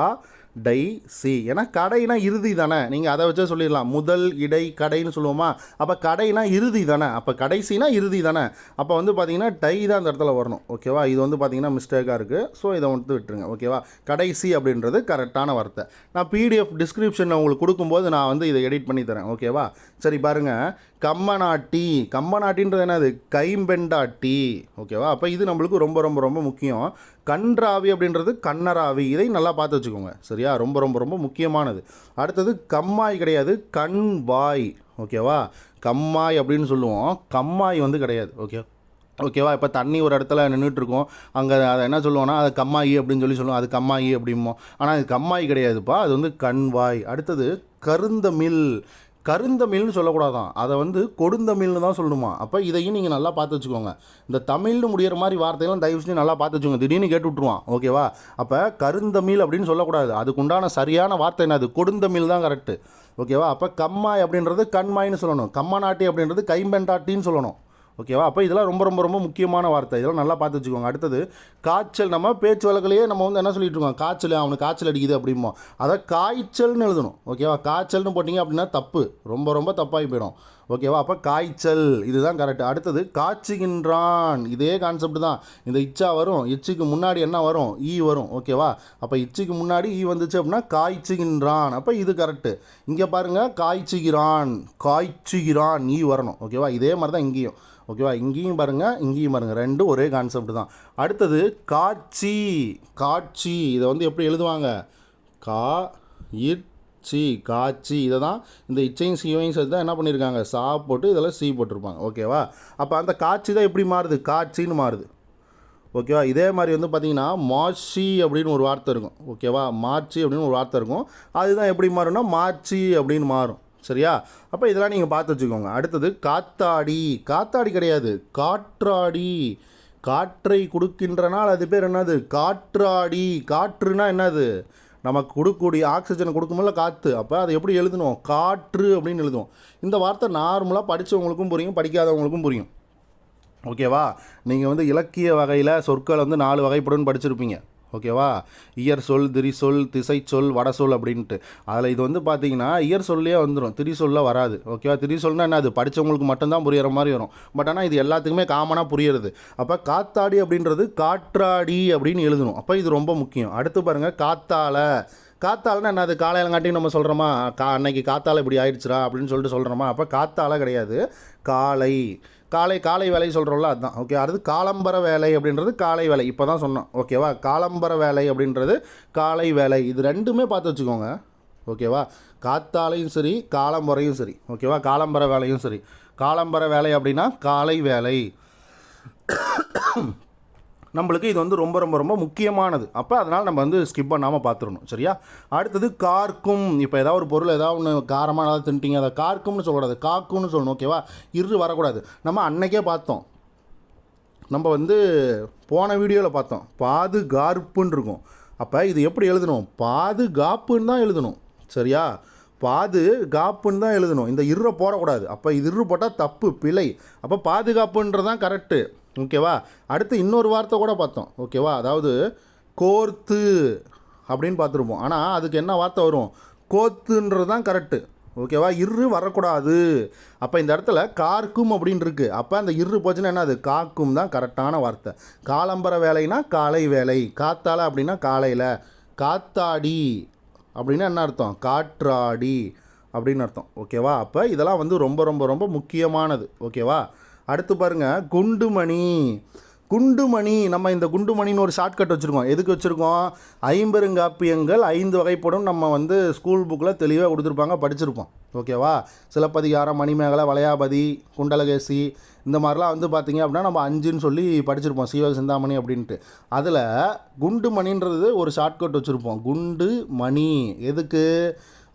டை சி. ஏன்னா கடைனா இறுதி தானே, நீங்கள் அதை வச்சே சொல்லிடலாம். முதல் இடை கடைன்னு சொல்லுவோமா? அப்போ கடைனா இறுதி தானே, அப்போ கடைசினா இறுதி தானே. அப்போ வந்து பார்த்தீங்கன்னா டை தான் அந்த இடத்துல வரணும். ஓகேவா? இது வந்து பார்த்தீங்கன்னா மிஸ்டேக்காக இருக்குது. ஸோ இதை வந்து விட்டுருங்க. ஓகேவா? கடைசி அப்படின்றது கரெக்டான வார்த்தை. நான் பிடிஎஃப் டிஸ்கிரிப்ஷனில் உங்களுக்கு கொடுக்கும்போது நான் வந்து இதை எடிட் பண்ணி தரேன். ஓகேவா? சரி பாருங்கள், கம்மநாட்டி. கம்மநாட்டின்றது என்னது? கைம்பெண்டாட்டி. ஓகேவா? அப்போ இது நம்மளுக்கு ரொம்ப ரொம்ப ரொம்ப முக்கியம். கன்றாவி அப்படின்றது கண்ணராவி. இதை நல்லா பார்த்து வச்சுக்கோங்க. சரியா? ரொம்ப ரொம்ப ரொம்ப முக்கியமானது. அடுத்தது கம்மாய் கிடையாது, கண்வாய். ஓகேவா? கம்மாய் அப்படின்னு சொல்லுவோம், கம்மாய் வந்து கிடையாது. ஓகேவா? இப்போ தண்ணி ஒரு இடத்துல நின்றுட்டுருக்கோம், அங்கே அதை என்ன சொல்லுவோன்னா அது கம்மாயி அப்படின்னு சொல்லுவோம். அது கம்மாயி அப்படிமோ. ஆனால் அது கம்மாய் கிடையாதுப்பா, அது வந்து கண்வாய். அடுத்தது கருந்தமிழ். கருந்தமிழ்னு சொல்லக்கூடாதான், அதை வந்து கொடுந்தமிழ்னு தான் சொல்லணுமா? அப்போ இதையும் நீங்கள் நல்லா பார்த்து வச்சுக்கோங்க. இந்த தமிழ்னு முடிகிற மாதிரி வார்த்தையெல்லாம் தயவு செஞ்சு நல்லா பார்த்து வச்சுக்கோங்க. திடீர்னு கேட்டு விட்ருவான். ஓகேவா? அப்போ கருந்தமிழ் அப்படின்னு சொல்லக்கூடாது. அதுக்குண்டான சரியான வார்த்தை என்னது? கொடுந்தமிழ் தான் கரெக்டு. ஓகேவா? அப்போ கம்மாய் அப்படின்றது கண்மாயின்னு சொல்லணும். கம்மநாட்டி அப்படின்றது கைம்பெண்டாட்டின்னு சொல்லணும். ஓகேவா? அப்போ இதெல்லாம் ரொம்ப ரொம்ப ரொம்ப முக்கியமான வார்த்தை. இதெல்லாம் நல்லா பார்த்து வச்சுக்கோங்க. அடுத்தது காய்ச்சல். நம்ம பேச்சு வழக்கிலேயே நம்ம வந்து என்ன சொல்லிட்டு இருக்கோம்? காய்ச்சல், அவனுக்கு காய்ச்சல் அடிக்குது அப்படிமோ. அதை காய்ச்சல்னு எழுதணும். ஓகேவா? காய்ச்சல்னு போட்டிங்க அப்படின்னா தப்பு, ரொம்ப ரொம்ப தப்பாகி போயிடும். ஓகேவா? அப்போ காய்ச்சல் இதுதான் கரெக்ட். அடுத்தது காய்ச்சுகின்றான். இதே கான்செப்ட் தான். இந்த இச்சா வரும், இச்சுக்கு முன்னாடி என்ன வரும்? ஈ வரும். ஓகேவா? அப்போ இச்சுக்கு முன்னாடி ஈ வந்துச்சு அப்படின்னா காய்ச்சுகின்றான். அப்போ இது கரெக்டு. இங்கே பாருங்கள், காய்ச்சுகிறான். காய்ச்சுகிறான் ஈ வரணும். ஓகேவா? இதே மாதிரி தான் இங்கேயும். ஓகேவா? இங்கேயும் பாருங்கள், இங்கேயும் பாருங்கள், ரெண்டும் ஒரே கான்செப்ட் தான். அடுத்தது காட்சி. காட்சி இதை வந்து எப்படி எழுதுவாங்க? கா இட்சி, காட்சி. இதை தான் இந்த இச்சையும் சீவையும் சேர்த்து தான் என்ன பண்ணியிருக்காங்க? சா போட்டு இதெல்லாம் சி போட்டிருப்பாங்க. ஓகேவா? அப்போ அந்த காட்சி தான் எப்படி மாறுது? காட்சின்னு மாறுது. ஓகேவா? இதே மாதிரி வந்து பார்த்திங்கன்னா மார்ச்சி அப்படின்னு ஒரு வார்த்தை இருக்கும். ஓகேவா? மார்ச்சி அப்படின்னு ஒரு வார்த்தை இருக்கும். அதுதான் எப்படி மாறும்னா மார்ச்சி அப்படின்னு மாறும். சரியா? அப்போ இதெல்லாம் நீங்கள் பார்த்து வச்சுக்கோங்க. அடுத்தது காத்தாடி. காத்தாடி கிடையாது, காற்றாடி. காற்றை கொடுக்கின்றனால் அது பேர் என்னது? காற்றாடி. காற்றுனா என்னது? நமக்கு கொடுக்கக்கூடிய ஆக்சிஜனை கொடுக்கும்போது காற்று. அப்போ அதை எப்படி எழுதணும்? காற்று அப்படின்னு எழுதுவோம். இந்த வார்த்தை நார்மலாக படித்தவங்களுக்கும் புரியும், படிக்காதவங்களுக்கும் புரியும். ஓகேவா? நீங்கள் வந்து இலக்கிய வகையில் சொற்கள் வந்து 4 வகைப்படுன்னு படிச்சிருப்பீங்க. ஓகேவா? இயற் சொல், திரிசொல், திசை சொல், வடசொல் அப்படின்ட்டு. அதில் இது வந்து பார்த்தீங்கன்னா இயற் சொல்லையே வந்துடும், திரிசொல்ல வராது. ஓகேவா? திரிசொல்னா என்ன? அது படித்தவங்களுக்கு மட்டும்தான் புரிகிற மாதிரி வரும். பட் ஆனால் இது எல்லாத்துக்குமே காமனாக புரியுறது. அப்போ காத்தாடி அப்படின்றது காற்றாடி அப்படின்னு எழுதணும். அப்போ இது ரொம்ப முக்கியம். அடுத்து பாருங்கள், காத்தால. காத்தாலனா என்ன? அது காலையிலங்காட்டியும் நம்ம சொல்கிறோமா? அன்னைக்கு காத்தால இப்படி ஆயிடுச்சுரா அப்படின்னு சொல்லிட்டு சொல்கிறோமா? அப்போ காத்தால கிடையாது, காலை. காலை வேலை சொல்கிறோம்ல, அதுதான். ஓகே. அடுத்து காலம்பர வேலை அப்படின்றது காலை வேலை. இப்போ தான் சொன்னோம். ஓகேவா? காலம்பர வேலை அப்படின்றது காலை வேலை. இது ரெண்டுமே பார்த்து வச்சுக்கோங்க. ஓகேவா? காத்தாலையும் சரி, காலம்பரையும் சரி. ஓகேவா? காலம்பர வேலையும் சரி. காலம்பர வேலை அப்படின்னா காலை வேலை. நம்மளுக்கு இது வந்து ரொம்ப ரொம்ப ரொம்ப முக்கியமானது. அப்போ அதனால் நம்ம வந்து ஸ்கிப் பண்ணாமல் பார்த்துடணும். சரியா? அடுத்தது கார்க்கும். இப்போ ஏதாவது ஒரு பொருள் ஏதாவது ஒன்று காரமாக ஏதாவது தின்ட்டிங்க, அதை கார்க்கும்னு சொல்லக்கூடாது, காக்கும்னு சொல்லணும். ஓகேவா? இரு வரக்கூடாது. நம்ம அன்னைக்கே பார்த்தோம், நம்ம வந்து போன வீடியோவில் பார்த்தோம், பாதுகாப்புன்னு இருக்கும். அப்போ இது எப்படி எழுதணும்? பாதுகாப்புன்னு தான் எழுதணும். சரியா? பாதுகாப்புன்னு தான் எழுதணும். இந்த இரு போடக்கூடாது. அப்போ இது இரு போட்டால் தப்பு, பிழை. அப்போ பாதுகாப்புன்றது தான் கரெக்டு. ஓகேவா? அடுத்து இன்னொரு வார்த்தை கூட பார்த்தோம். ஓகேவா? அதாவது கோர்த்து அப்படின்னு பார்த்துருப்போம். ஆனால் அதுக்கு என்ன வார்த்தை வரும்? கோத்துன்றது தான் கரெக்டு. ஓகேவா, இரு வரக்கூடாது. அப்போ இந்த இடத்துல கார்க்கும் அப்படின்னு இருக்குது. அப்போ அந்த இரு போச்சுன்னா என்ன, அது காக்கும் தான் கரெக்டான வார்த்தை. காலம்பர வேலைனா காலை வேலை, காத்தால அப்படின்னா காலையில், காத்தாடி அப்படின்னா என்ன அர்த்தம், காற்றாடி அப்படின்னு அர்த்தம். ஓகேவா, அப்போ இதெல்லாம் வந்து ரொம்ப ரொம்ப ரொம்ப முக்கியமானது. ஓகேவா, அடுத்து பாருங்கள் குண்டுமணி. குண்டுமணி, நம்ம இந்த குண்டுமணின்னு ஒரு ஷார்ட்கட் வச்சுருக்கோம். எதுக்கு வச்சுருக்கோம், ஐம்பெருங்காப்பியங்கள் 5 வகைப்படும் நம்ம வந்து ஸ்கூல் புக்கில் தெளிவாக கொடுத்துருப்பாங்க, படிச்சிருப்போம். ஓகேவா, சிலப்பதிகாரம், மணிமேகலை, வளையாபதி, குண்டலகேசி, இந்த மாதிரிலாம் வந்து பார்த்திங்க அப்படின்னா நம்ம 5ன்னு சொல்லி படிச்சிருப்போம், சீவக சிந்தாமணி அப்படின்ட்டு. அதில் குண்டுமணின்றது ஒரு ஷார்ட்கட் வச்சுருப்போம், குண்டு மணி. எதுக்கு,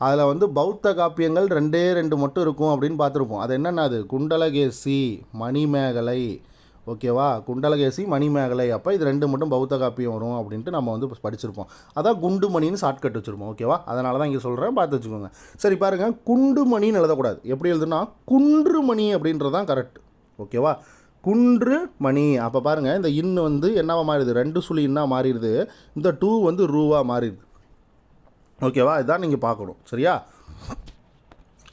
அதில் வந்து பௌத்த காப்பியங்கள் 2 மட்டும் இருக்கும் அப்படின்னு பார்த்துருப்போம். அது என்னென்ன, அது குண்டலகேசி, மணிமேகலை. ஓகேவா, குண்டலகேசி, மணிமேகலை. அப்போ இது 2 மட்டும் பௌத்த காப்பியம் வரும் அப்படின்ட்டு நம்ம வந்து படிச்சிருப்போம். அதான் குண்டுமணின்னு ஷார்ட்கட் வச்சுருப்போம். ஓகேவா, அதனால தான் இங்கே சொல்கிறேன், பார்த்து வச்சுக்கோங்க. சரி பாருங்கள், குண்டுமணின்னு எழுதக்கூடாது. எப்படி எழுதுனா குன்றுமணி அப்படின்றது தான் கரெக்ட். ஓகேவா, குன்று மணி. அப்போ பாருங்கள், இந்த இன்னு வந்து என்னவா மாறிடுது, 2 சுழி இன்னா மாறிடுது, இந்த 2 வந்து ரூவாக மாறிடுது. ஓகேவா, இதுதான் நீங்கள் பார்க்கணும். சரியா,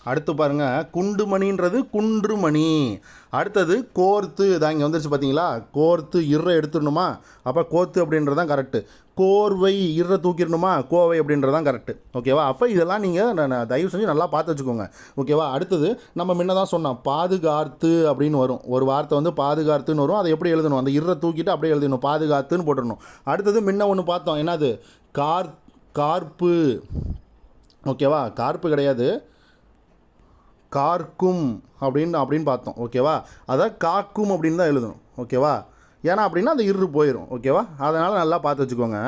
அடுத்து பாருங்கள், குண்டுமணின்றது குன்றுமணி. அடுத்தது கோர்த்து, இதான் இங்கே வந்துருச்சு பார்த்தீங்களா, கோர்த்து இறை எடுத்துடணுமா, அப்போ கோர்த்து அப்படின்றது தான் கரெக்டு. கோர்வை இறை தூக்கிடணுமா, கோவை அப்படின்றது தான் கரெக்டு. ஓகேவா, அப்போ இதெல்லாம் நீங்கள் தயவு செஞ்சு நல்லா பார்த்து வச்சுக்கோங்க. ஓகேவா, அடுத்தது நம்ம முன்ன தான் சொன்னோம், பாதுகாத்து அப்படின்னு வரும். ஒரு வார்த்தை வந்து பாதுகாத்துன்னு வரும். அதை எப்படி எழுதணும், அந்த இறை தூக்கிட்டு அப்படியே எழுதணும், பாதுகாத்துன்னு போட்டுடணும். அடுத்தது முன்ன ஒன்று பார்த்தோம், என்னது, கார்ப்பு. ஓகேவா, கார்ப்பு கிடையாது, கார்க்கும் அப்படின்னு பார்த்தோம். ஓகேவா, அதான் காக்கும் அப்படின்னு தான் எழுதணும். ஓகேவா, ஏன்னா அப்படின்னா அந்த இரு போயிடும். ஓகேவா, அதனால் நல்லா பார்த்து வச்சுக்கோங்க.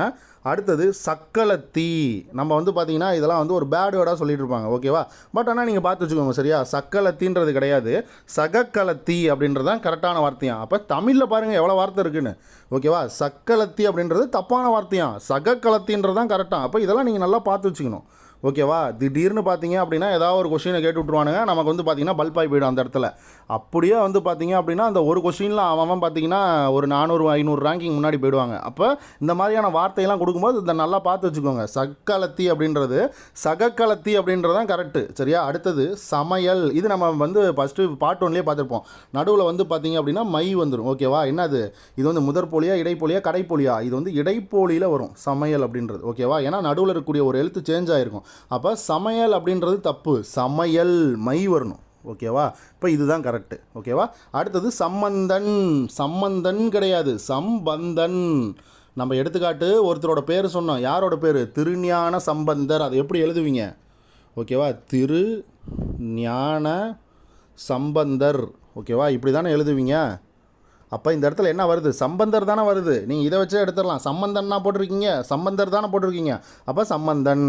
அடுத்தது சக்களத்தி. நம்ம வந்து பார்த்திங்கன்னா இதெல்லாம் வந்து ஒரு பேட் வேர்டாக சொல்லிட்டு இருப்பாங்க. ஓகேவா, பட் ஆனால் நீங்கள் பார்த்து வச்சுக்கோங்க. சரியா, சக்களத்தின்றது கிடையாது, சகக்களத்தி அப்படின்றது தான் கரெக்டான வார்த்தையாம். அப்போ தமிழில் பாருங்கள் எவ்வளோ வார்த்தை இருக்குன்னு. ஓகேவா, சக்களத்தி அப்படின்றது தப்பான வார்த்தையாம், சகக்களத்தின்றது தான் கரெக்டாக. அப்போ இதெல்லாம் நீங்கள் நல்லா பார்த்து வச்சுக்கணும். ஓகேவா, திடீர்னு பார்த்தீங்க அப்படின்னா ஏதாவது ஒரு கொஷினை கேட்டு விட்ருவானுங்க, நமக்கு வந்து பார்த்திங்கன்னா பல்பாய் போய்டும் அந்த இடத்துல. அப்படியே வந்து பார்த்திங்க அப்படின்னா அந்த ஒரு கொஷினில் அவன் பார்த்திங்கன்னா ஒரு 400-500 ரேங்கிங் முன்னாடி போயிடுவாங்க. அப்போ இந்த மாதிரியான வார்த்தையெல்லாம் கொடுக்கும்போது இதை நல்லா பார்த்து வச்சுக்கோங்க. சக்களத்தி அப்படின்றது சகக்களத்தி அப்படின்றது தான் கரெக்டு. சரியா, அடுத்தது சமையல். இது நம்ம வந்து ஃபஸ்ட்டு பார்ட் 1லேயே பார்த்துருப்போம். நடுவில் வந்து பார்த்திங்க அப்படின்னா மை வந்துடும். ஓகேவா, என்னது, இது வந்து முதற்போலியா இடைப்போலியா கடைப்போலியா, இது வந்து இடைப்போலியில் வரும் சமையல் அப்படின்றது. ஓகேவா, ஏன்னா நடுவில் இருக்கக்கூடிய ஒரு எழுத்து சேஞ்ச் ஆகிருக்கும். அப்போ சமையல் அப்படின்றது தப்பு, சமையல் மை வரணும். ஓகேவா, இப்போ இதுதான் கரெக்டு. ஓகேவா, அடுத்தது சம்பந்தன். சம்பந்தன் கிடையாது, சம்பந்தன். நம்ம எடுத்துக்காட்டு ஒருத்தரோட பேர் சொன்னோம், யாரோட பேர், திருஞான சம்பந்தர். அதை எப்படி எழுதுவீங்க, ஓகேவா, திரு ஞான சம்பந்தர். ஓகேவா, இப்படி தானே எழுதுவீங்க. அப்போ இந்த இடத்துல என்ன வருது, சம்பந்தர் தானே வருது. நீங்கள் இதை வச்சே எடுத்துடலாம், சம்பந்தன்னா போட்டிருக்கீங்க, சம்பந்தர் தானே போட்டிருக்கீங்க, அப்போ சம்பந்தன்.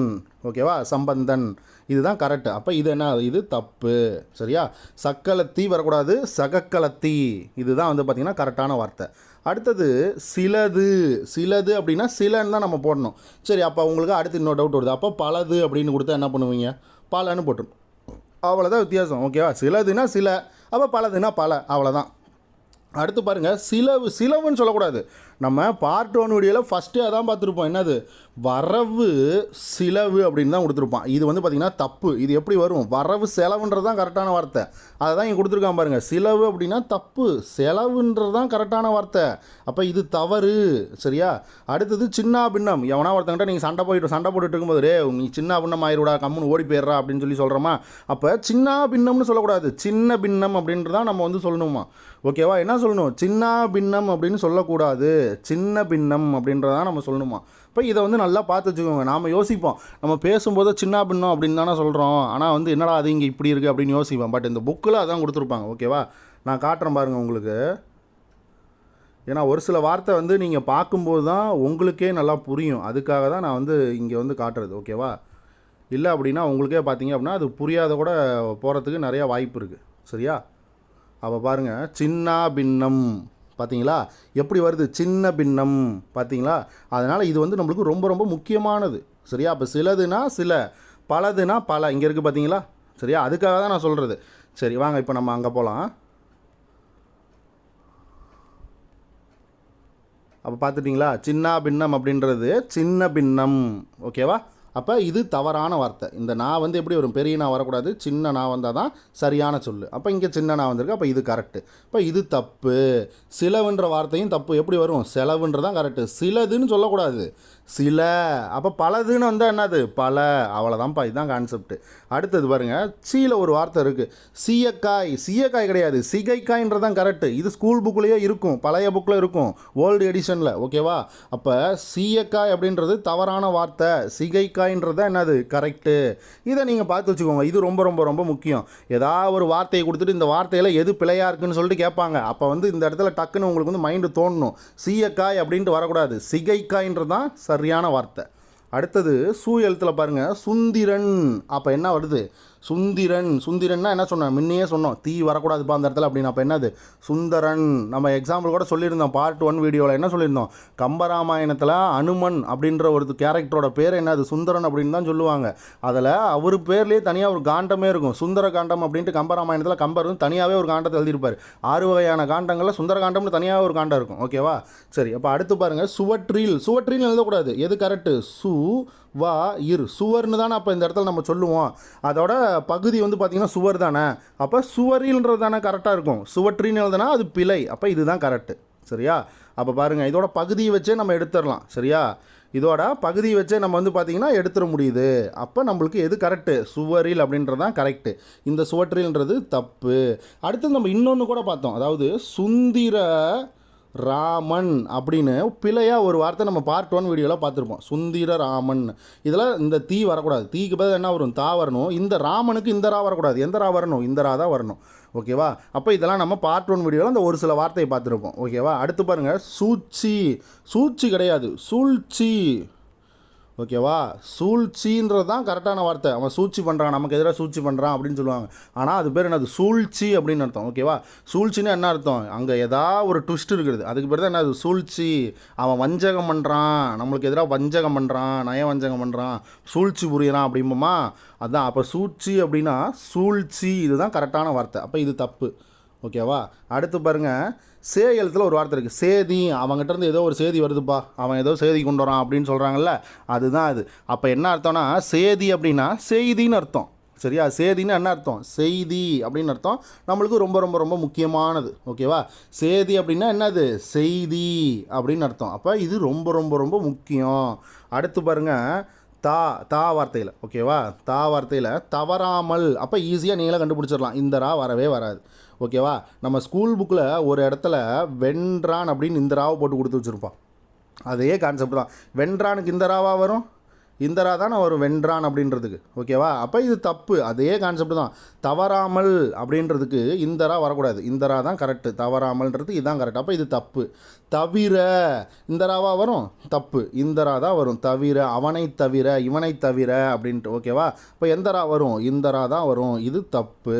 ஓகேவா, சம்பந்தன், இதுதான் கரெக்டு. அப்போ இது என்ன, இது தப்பு. சரியா, சக்களத்தி வரக்கூடாது, சகக்களத்தி. இதுதான் வந்து பார்த்திங்கன்னா கரெக்டான வார்த்தை. அடுத்தது சிலது. சிலது அப்படின்னா சிலன்னு தான் நம்ம போடணும். சரி, அப்போ உங்களுக்கு அடுத்து இன்னொரு டவுட் வருது, அப்போ பலது அப்படின்னு கொடுத்தா என்ன பண்ணுவீங்க, பலன்னு போட்டுரும். அவ்வளோதான் வித்தியாசம். ஓகேவா, சிலதுன்னா சில, அப்போ பலதுன்னா பல, அவ்வளோதான். அடுத்து பாருங்கள், சிலவுன்னு சொல்லக்கூடாது. நம்ம பார்ட் 1 வீடியோவில் ஃபஸ்ட்டே அதான் பார்த்துருப்போம், என்னது, வரவு சிலவு அப்படின்னு தான் கொடுத்துருப்பான். இது வந்து பார்த்திங்கன்னா தப்பு. இது எப்படி வரும், வரவு செலவுன்றது தான் கரெக்டான வார்த்தை. அதை தான் இங்கே கொடுத்துருக்கான் பாருங்கள். சிலவு அப்படின்னா தப்பு, செலவுன்றது தான் கரெக்டான வார்த்தை. அப்போ இது தவறு. சரியா, அடுத்தது சின்ன பின்னம். எவனா ஒருத்தங்கிட்ட நீங்கள் சண்டை போட்டுட்டு இருக்கும்போது, ரே நீ சின்ன பின்னம் ஆயிடுடா, கம்முன்னு ஓடி போயிடுறா அப்படின்னு சொல்கிறோமா. அப்போ சின்ன பின்னம்னு சொல்லக்கூடாது, சின்ன பின்னம் அப்படின்ட்டு தான் நம்ம வந்து சொல்லணுமா. ஓகேவா, என்ன சொல்லணும், சின்ன பின்னம் அப்படின்னு சொல்லக்கூடாது, சின்ன பின்னம் அப்படின்றதான் நம்ம சொல்லணுமா. இப்போ இதை வந்து நல்லா பார்த்து வச்சுக்கோங்க. நாம் யோசிப்போம், நம்ம பேசும்போது சின்ன பின்னம் அப்படின்னு தானே சொல்கிறோம், ஆனால் வந்து என்னடா அது இங்கே இப்படி இருக்குது அப்படின்னு யோசிப்போம். பட் இந்த புக்கில் அதான் கொடுத்துருப்பாங்க. ஓகேவா, நான் காட்டுறேன் பாருங்கள் உங்களுக்கு. ஏன்னா ஒரு சில வார்த்தை வந்து நீங்கள் பார்க்கும்போது தான் உங்களுக்கே நல்லா புரியும். அதுக்காக தான் நான் வந்து இங்கே வந்து காட்டுறது. ஓகேவா, இல்லை அப்படின்னா உங்களுக்கே பார்த்தீங்க அப்படின்னா அது புரியாத கூட போகிறதுக்கு நிறையா வாய்ப்பு இருக்குது. சரியா, அப்போ பாருங்கள், சின்ன பின்னம் பார்த்தீங்களா எப்படி வருது, சின்ன பின்னம் பார்த்தீங்களா. அதனால் இது வந்து நம்மளுக்கு ரொம்ப ரொம்ப முக்கியமானது. சரியா, அப்போ சிலதுனா சில, பலதுனா பல, இங்கே இருக்குது பார்த்தீங்களா. சரியா, அதுக்காக தான் நான் சொல்கிறது. சரி வாங்க, இப்போ நம்ம அங்கே போகலாம். அப்போ பார்த்துட்டிங்களா, சின்ன பின்னம் அப்படின்றது சின்ன பின்னம். ஓகேவா, அப்போ இது தவறான வார்த்தை. இந்த நான் வந்து எப்படி வரும், பெரிய நான் வரக்கூடாது, சின்ன நான் வந்தால் தான் சரியான சொல். அப்போ இங்கே சின்ன நான் வந்திருக்கு, அப்போ இது கரெக்டு. இப்போ இது தப்பு. சிலவுன்ற வார்த்தையும் தப்பு. எப்படி வரும், செலவுன்றதான் கரெக்டு. சிலதுன்னு சொல்லக்கூடாது, சில. அப்போ பலதுன்னு வந்தால் என்னது, பல. அவ்வளோதான்ப்பா, இதுதான் கான்செப்ட். அடுத்தது பாருங்கள், சீல ஒரு வார்த்தை இருக்குது, சீயக்காய். சீயக்காய் கிடையாது, சிகைக்காய்ன்றதான் கரெக்டு. இது ஸ்கூல் புக்லேயே இருக்கும், பழைய புக்கில் இருக்கும், ஓல்டு எடிஷனில். ஓகேவா? அப்போ சீயக்காய் அப்படின்றது தவறான வார்த்தை, சிகைக்காய்ன்றதான் என்னது கரெக்டு. இதை நீங்கள் பார்த்து வச்சுக்கோங்க. இது ரொம்ப ரொம்ப ரொம்ப முக்கியம். ஏதாவது ஒரு வார்த்தையை கொடுத்துட்டு இந்த வார்த்தையில் எது பிழையாக இருக்குன்னு சொல்லிட்டு கேட்பாங்க. அப்போ வந்து இந்த இடத்துல டக்குன்னு உங்களுக்கு வந்து மைண்டு தோணணும், சீயக்காய் அப்படின்ட்டு வரக்கூடாது, சிகைக்காய்ன்றதான் சரியான வார்த்தை. அடுத்தது சூ எழுத்தில் பாருங்கள், சுந்திரன். அப்போ என்ன வருது, சுந்திரன். சுந்திரன்னா என்ன சொன்னேன், முன்னையே சொன்னோம், தீ வரக்கூடாதுப்பா அந்த இடத்துல அப்படின்னு. அப்போ என்னது, சுந்தரன். நம்ம எக்ஸாம்பிள் கூட சொல்லியிருந்தோம், பார்ட் 1 வீடியோவில் என்ன சொல்லியிருந்தோம், கம்பராமாயணத்தில் அனுமன் அப்படின்ற ஒரு கேரக்டரோட பேர் என்னது, சுந்தரன் அப்படின்னு தான் சொல்லுவாங்க. அதில் அவர் பேர்லேயே தனியாக ஒரு காண்டமே இருக்கும், சுந்தர காண்டம் அப்படின்ட்டு. கம்பராமாயணத்தில் கம்பர் வந்து தனியாகவே ஒரு காண்டத்தை எழுதியிருப்பார். 6 வகையான காண்டங்களில் சுந்தர காண்டம்னு தனியாக ஒரு காண்டம் இருக்கும். ஓகேவா? சரி, அப்போ அடுத்து பாருங்கள், சுவற்றில். சுவற்றில் எழுதக்கூடாது, எது கரெக்டு, சு வா இர், சுவர்னு தானே அப்போ இந்த இடத்துல நம்ம சொல்லுவோம். அதோட பகுதி வந்து பார்த்திங்கன்னா சுவர் தானே, அப்போ சுவரில்ன்றது தானே கரெக்டாக இருக்கும். சுவற்றின்னு எழுதுனா அது பிழை. அப்போ இதுதான் கரெக்டு. சரியா? அப்போ பாருங்கள், இதோட பகுதியை வச்சே நம்ம எடுத்துடலாம். சரியா? இதோட பகுதியை வச்சே நம்ம வந்து பார்த்திங்கன்னா எடுத்துட முடியுது. அப்போ நம்மளுக்கு எது கரெக்டு, சுவரில் அப்படின்றது தான் கரெக்டு. இந்த சுவற்றில்ன்றது தப்பு. அடுத்து நம்ம இன்னொன்று கூட பார்த்தோம், அதாவது சுந்திர ராமன் அப்படின்னு பிழையாக ஒரு வார்த்தை நம்ம பார்ட் 1 வீடியோவில் பார்த்துருப்போம், சுந்திர ராமன். இதில் இந்த தீ வரக்கூடாது, தீக்கு பதில் என்ன வரும், தா வரணும். இந்த ராமனுக்கு இந்த ரா வரக்கூடாது, எந்த ரா வரணும், இந்த ரா தான் வரணும். ஓகேவா? அப்போ இதெல்லாம் நம்ம பார்ட் 1 வீடியோவில் அந்த ஒரு சில வார்த்தையை பார்த்துருப்போம். ஓகேவா? அடுத்து பாருங்கள், சூழ்ச்சி. சூழ்ச்சி கிடையாது, சூழ்ச்சி. ஓகேவா? சூழ்ச்சின்றது தான் கரெக்டான வார்த்தை. அவன் சூழ்ச்சி பண்ணுறான், நமக்கு எதிராக சூழ்ச்சி பண்ணுறான் அப்படின்னு சொல்லுவாங்க. ஆனால் அது பேர் என்னது, சூழ்ச்சி அப்படின்னு அர்த்தம். ஓகேவா? சூழ்ச்சின்னு என்ன அர்த்தம், அங்கே ஏதாவது ஒரு ட்விஸ்ட் இருக்குது, அதுக்கு பேர் தான் என்னது, சூழ்ச்சி. அவன் வஞ்சகம் பண்ணுறான், நம்மளுக்கு எதிராக வஞ்சகம் பண்ணுறான், நய வஞ்சகம் பண்ணுறான், சூழ்ச்சி புரியிறான் அப்படிம்போமா, அதுதான். அப்போ சூழ்ச்சி அப்படின்னா சூழ்ச்சி, இதுதான் கரெக்டான வார்த்தை. அப்போ இது தப்பு. ஓகேவா? அடுத்து பாருங்கள், சே எழுத்தில் ஒரு வார்த்தை இருக்குது, சேதி. அவங்ககிட்ட இருந்து ஏதோ ஒரு செய்தி வருதுப்பா, அவன் ஏதோ செய்தி கொண்டு வரான் அப்படின்னு சொல்கிறாங்கல்ல, அதுதான் அது. அப்போ என்ன அர்த்தம்னா, சேதி அப்படின்னா செய்தின்னு அர்த்தம். சரியா? சேதின்னு என்ன அர்த்தம், செய்தி அப்படின்னு அர்த்தம். நம்மளுக்கு ரொம்ப ரொம்ப ரொம்ப முக்கியமானது. ஓகேவா? சேதி அப்படின்னா என்னது, செய்தி அப்படின்னு அர்த்தம். அப்போ இது ரொம்ப ரொம்ப ரொம்ப முக்கியம். அடுத்து பாருங்கள், தா வார்த்தையில். ஓகேவா? தா வார்த்தையில் தவறாமல். அப்போ ஈஸியாக நீங்களே கண்டுபிடிச்சிடலாம், இந்த ரா வரவே வராது. ஓகேவா? நம்ம ஸ்கூல் புக்கில் ஒரு இடத்துல வென்றான் அப்படின்னு இந்த ராவை போட்டு கொடுத்து வச்சுருப்பான். அதே கான்செப்ட் தான், வென்றானுக்கு இந்த ராவா வரும், இந்த ரா தானே வரும் வென்றான் அப்படின்றதுக்கு. ஓகேவா? அப்போ இது தப்பு. அதே கான்செப்ட் தான், தவறாமல் அப்படின்றதுக்கு இந்த ரா வரக்கூடாது, இந்த ரா தான் கரெக்டு. தவறாமல்ன்றது இதுதான் கரெக்ட். அப்போ இது தப்பு. தவிர, இந்த ராவா வரும், தப்பு. இந்த ரா தான் வரும், தவிர. அவனை தவிர, இவனை தவிர அப்படின்ட்டு. ஓகேவா? இப்போ எந்த ரா வரும், இந்த ரா தான் வரும், இது தப்பு.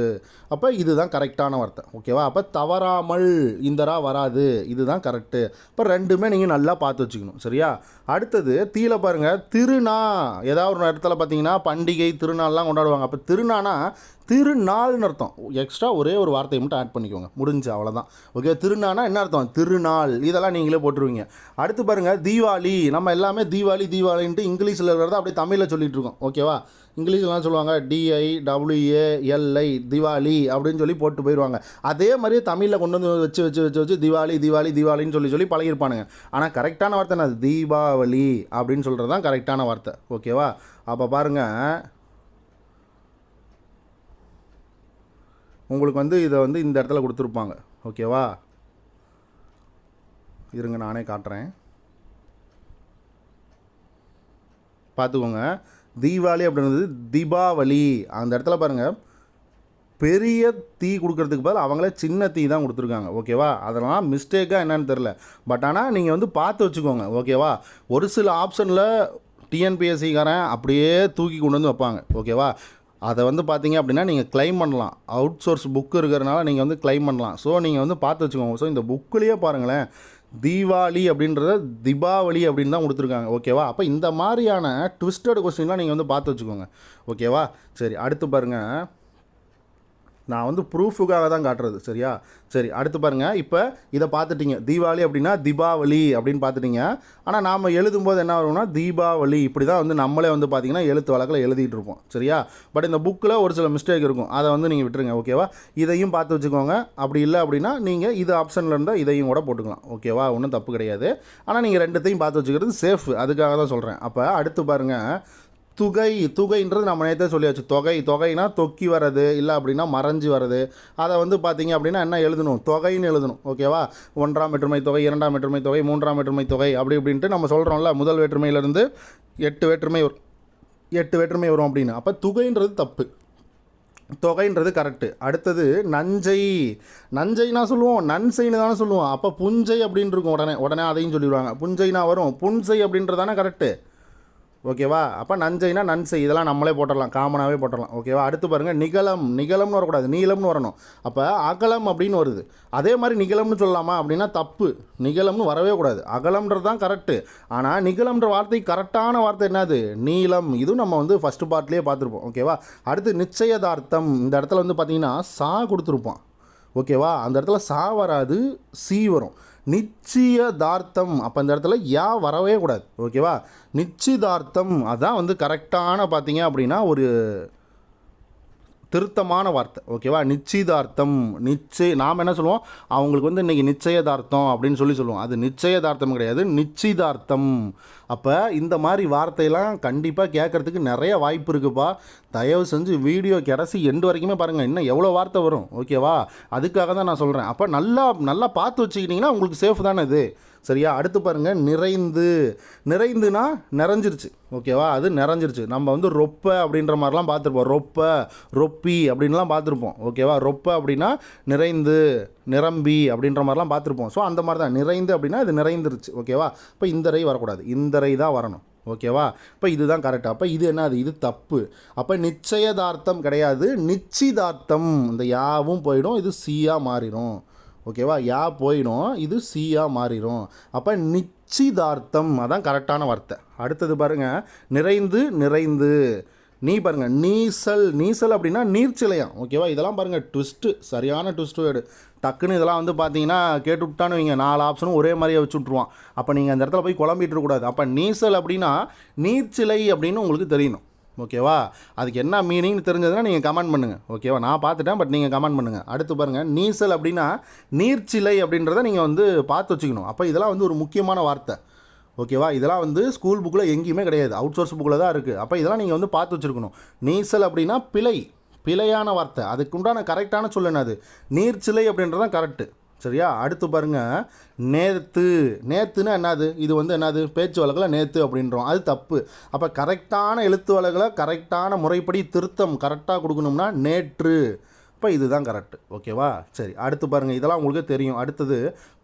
அப்போ இதுதான் கரெக்டான வார்த்தை. ஓகேவா? அப்போ தவறாமல் இந்த ரா வராது, இதுதான் கரெக்டு. இப்போ ரெண்டுமே நீங்கள் நல்லா பார்த்து வச்சுக்கணும். சரியா? அடுத்தது தீல பாருங்கள், திருநா. ஏதாவது ஒரு இடத்துல பார்த்தீங்கன்னா பண்டிகை திருநாள்லாம் கொண்டாடுவாங்க. அப்போ திருநானா திருநாள்னு அர்த்தம். எக்ஸ்ட்ரா ஒரே ஒரு வார்த்தையை மட்டும் ஆட் பண்ணிக்கோங்க, முடிஞ்சு, அவ்வளோதான். ஓகே? திருநானா என்ன அர்த்தம், திருநாள். இதெல்லாம் நீங்களே போட்டுருவீங்க. அடுத்து பாருங்கள், தீபாவளி. நம்ம எல்லாமே தீபாவளி தீபாவளின்ட்டு இங்கிலீஷில் இருக்கிறத அப்படியே தமிழில் சொல்லிகிட்டு இருக்கோம். ஓகேவா? இங்கிலீஷ்லாம் சொல்லுவாங்க DIWALI, திவாலி அப்படின்னு சொல்லி போட்டு போயிடுவாங்க. அதே மாதிரியே தமிழில் கொண்டு வந்து வச்சு வச்சு வச்சு வச்சு திவாலி தீபாவளி தீபாவளின்னு சொல்லி சொல்லி பழகிருப்பானுங்க. ஆனால் கரெக்டான வார்த்தை என்ன, தீபாவளி அப்படின்னு சொல்கிறது தான் கரெக்டான வார்த்தை. ஓகேவா? அப்போ பாருங்கள், உங்களுக்கு வந்து இதை வந்து இந்த இடத்துல கொடுத்துருப்பாங்க. ஓகேவா? இருங்க, நானே காட்டுறேன், பார்த்துக்கோங்க. தீபாவளி அப்படின்றது தீபாவளி. அந்த இடத்துல பாருங்கள், பெரிய தீ கொடுக்கறதுக்கு பதில் அவங்களே சின்ன தீ தான் கொடுத்துருக்காங்க. ஓகேவா? அதெல்லாம் மிஸ்டேக்காக என்னன்னு தெரில, பட் ஆனால் நீங்கள் வந்து பார்த்து வச்சுக்கோங்க. ஓகேவா? ஒரு சில ஆப்ஷனில் டிஎன்பிஎஸ்சிக்காரன் அப்படியே தூக்கி கொண்டு வந்து வைப்பாங்க. ஓகேவா? அதை வந்து பார்த்தீங்க அப்படின்னா நீங்கள் கிளைம் பண்ணலாம், அவுட் சோர்ஸ் புக்கு இருக்கிறனால நீங்கள் வந்து கிளைம் பண்ணலாம். ஸோ நீங்கள் வந்து பார்த்து வச்சுக்கோங்க. ஸோ இந்த புக்குலேயே பாருங்களேன், தீபாவளி அப்படின்றத தீபாவளி அப்படின்னு தான் கொடுத்துருக்காங்க. ஓகேவா? அப்போ இந்த மாதிரியான ட்விஸ்டட் கொஸ்டின்லாம் நீங்கள் வந்து பார்த்து வச்சுக்கோங்க. ஓகேவா? சரி, அடுத்து பாருங்கள், நான் வந்து ப்ரூஃபுக்காக தான் காட்டுறது. சரியா? சரி, அடுத்து பாருங்கள். இப்போ இதை பார்த்துட்டிங்க, தீபாவளி அப்படின்னா தீபாவளி அப்படின்னு பார்த்துட்டிங்க. ஆனால் நாம் எழுதும்போது என்ன வரும்னா தீபாவளி, இப்படி தான் வந்து நம்மளே வந்து பார்த்திங்கன்னா எழுத்து வழக்கில் எழுதிட்டு இருப்போம். சரியா? பட் இந்த புக்கில் ஒரு சில மிஸ்டேக் இருக்கும், அதை வந்து நீங்கள் விட்டுருங்க. ஓகேவா? இதையும் பார்த்து வச்சுக்கோங்க. அப்படி இல்லை அப்படின்னா நீங்கள் இது ஆப்ஷனில் இருந்தால் இதையும் கூட போட்டுக்கலாம். ஓகேவா? ஒன்றும் தப்பு கிடையாது. ஆனால் நீங்கள் ரெண்டுத்தையும் பார்த்து வச்சுக்கிறது சேஃப், அதுக்காக தான் சொல்கிறேன். அப்போ அடுத்து பாருங்கள், துகை. துகைன்றது நம்ம நேற்றே சொல்லியாச்சு. தொகைனா தொக்கி வர்றது, இல்லை அப்படின்னா மறைஞ்சி வர்றது. அதை வந்து பார்த்தீங்க அப்படின்னா என்ன எழுதணும்? தொகைன்னு எழுதணும். ஓகேவா? 1ஆம் வேற்றுமை தொகை, 2ஆம் வேற்றுமை தொகை, 3ஆம் வேற்றுமை தொகை, அப்படி இப்படின்ட்டு நம்ம சொல்கிறோம்ல. முதல் வேற்றுமையிலேருந்து 8 வேற்றுமை வரும் அப்படின்னு. அப்போ துகைன்றது தப்பு, தொகைன்றது கரெக்டு. அடுத்தது நஞ்சை. நஞ்சைனா சொல்லுவோம், நன்சைன்னு தானே சொல்லுவோம். அப்போ புஞ்சை அப்படின்னு இருக்கும். உடனே அதையும் சொல்லிடுவாங்க. புஞ்சைனா வரும், புன்சை அப்படின்றதானே கரெக்டு. ஓகேவா? அப்போ நஞ்சைனா நன்சை, இதெல்லாம் நம்மளே போட்டுடலாம், காமனாகவே போட்டுடலாம். ஓகேவா? அடுத்து பாருங்கள், நிகழம். நிகழம்னு வரக்கூடாது, நீளம்னு வரணும். அப்போ அகலம் அப்படின்னு வருது. அதே மாதிரி நிகழம்னு சொல்லலாமா அப்படின்னா தப்பு. நிகழம்னு வரவே கூடாது, அகலம்ன்றது தான் கரெக்டு. ஆனால் நிகழம்ன்ற வார்த்தை கரெக்டான வார்த்தை என்னது? நீளம். இதுவும் நம்ம வந்து ஃபஸ்ட்டு பார்ட்லேயே பார்த்துருப்போம். ஓகேவா? அடுத்து நிச்சயதார்த்தம். இந்த இடத்துல வந்து பார்த்திங்கன்னா சா கொடுத்துருப்போம். ஓகேவா? அந்த இடத்துல சா வராது, சி வரும். நிச்சயதார்த்தம். அப்போ இந்த இடத்துல யா வரவே கூடாது. ஓகேவா? நிச்சயதார்த்தம் அதான் வந்து கரெக்டான பார்த்தீங்க அப்படின்னா ஒரு திருத்தமான வார்த்தை. ஓகேவா? நிச்சயதார்த்தம். நாம் என்ன சொல்லுவோம், அவங்களுக்கு வந்து இன்றைக்கி நிச்சயதார்த்தம் அப்படின்னு சொல்லுவோம். அது நிச்சயதார்த்தம் கிடையாது, நிச்சயதார்த்தம். அப்போ இந்த மாதிரி வார்த்தையெல்லாம் கண்டிப்பாக கேட்குறதுக்கு நிறைய வாய்ப்பு இருக்குப்பா. தயவு செஞ்சு வீடியோ கடைசி எண்டு வரைக்குமே பாருங்கள், இன்னும் எவ்வளோ வார்த்தை வரும். ஓகேவா? அதுக்காக தான் நான் சொல்கிறேன். அப்போ நல்லா பார்த்து வச்சுக்கிட்டிங்கன்னா உங்களுக்கு சேஃப் தானே இது. சரியா? அடுத்து பாருங்கள், நிறைந்து. நிறைந்துனா நிறைஞ்சிருச்சு. ஓகேவா? அது நிறைஞ்சிருச்சு. நம்ம வந்து ரொப்ப அப்படின்ற மாதிரிலாம் பார்த்துருப்போம். ரொப்பி அப்படின்லாம் பார்த்துருப்போம். ஓகேவா? ரொப்ப அப்படின்னா நிறைந்து, நிரம்பி அப்படின்ற மாதிரிலாம் பார்த்துருப்போம். ஸோ அந்த மாதிரி தான் நிறைந்து அப்படின்னா இது நிறைந்துருச்சு. ஓகேவா? இப்போ இந்த ரை வரக்கூடாது, இந்த ரை தான் வரணும். ஓகேவா? இப்போ இதுதான் கரெக்ட். அப்போ இது என்னது? இது தப்பு. அப்போ நிச்சயதார்த்தம் கிடையாது, நிச்சயதார்த்தம். இந்த யாவும் போயிடும், இது சியாக மாறிடும். ஓகேவா? யா போயிடும், இது சியாக மாறிடும். அப்போ நிச்சயதார்த்தம் அதான் கரெக்டான வார்த்தை. அடுத்தது பாருங்கள், நிறைந்து. நீ பாருங்கள், நீசல் அப்படின்னா நீர்ச்சிலையாம். ஓகேவா? இதெல்லாம் பாருங்கள் ட்விஸ்ட்டு, சரியான ட்விஸ்ட்டு வேர்டு. டக்குன்னு இதெல்லாம் வந்து பார்த்தீங்கன்னா கேட்டு விட்டான்னு வைங்க, 4 ஆப்ஷனும் ஒரே மாதிரியே வச்சு விட்ருவான். அப்போ நீங்கள் அந்த இடத்துல போய் குழம்பிட்டு இருக்கக்கூடாது. அப்போ நீசல் அப்படின்னா நீர்ச்சிலை அப்படின்னு உங்களுக்கு தெரியணும். ஓகேவா? அதுக்கு என்ன மீனிங்னு தெரிஞ்சதுன்னா நீங்கள் கமெண்ட் பண்ணுங்கள். ஓகேவா? நான் பார்த்துட்டேன், பட் நீங்கள் கமெண்ட் பண்ணுங்கள். அடுத்து பாருங்கள், நீசல் அப்படின்னா நீர்ச்சிலை அப்படின்றத நீங்கள் வந்து பார்த்து வச்சுக்கணும். அப்போ இதெல்லாம் வந்து ஒரு முக்கியமான வார்த்தை. ஓகேவா? இதெல்லாம் வந்து ஸ்கூல் புக்கில் எங்கேயுமே கிடையாது, அவுட் சோர்ஸ் புக்கில் தான் இருக்குது. அப்போ இதெல்லாம் நீங்கள் வந்து பார்த்து வச்சுருக்கணும். நீசல் அப்படின்னா பிழையான வார்த்தை. அதுக்கு உண்டான கரெக்டான சொல் என்னது? நீர்ச்சிலை அப்படின்றதான் கரெக்டு. சரியா? அடுத்து பாருங்கள், நேத்துன்னா என்னது? இது வந்து என்னது? பேச்சு வழக்கில் நேற்று அப்படின்றோம், அது தப்பு. அப்போ கரெக்டான எழுத்து வழக்கில் கரெக்டான முறைப்படி திருத்தம் கரெக்டாக கொடுக்கணும்னா நேற்று. இப்போ இதுதான் கரெக்டு. ஓகேவா? சரி, அடுத்து பாருங்கள், இதெல்லாம் உங்களுக்கு தெரியும். அடுத்தது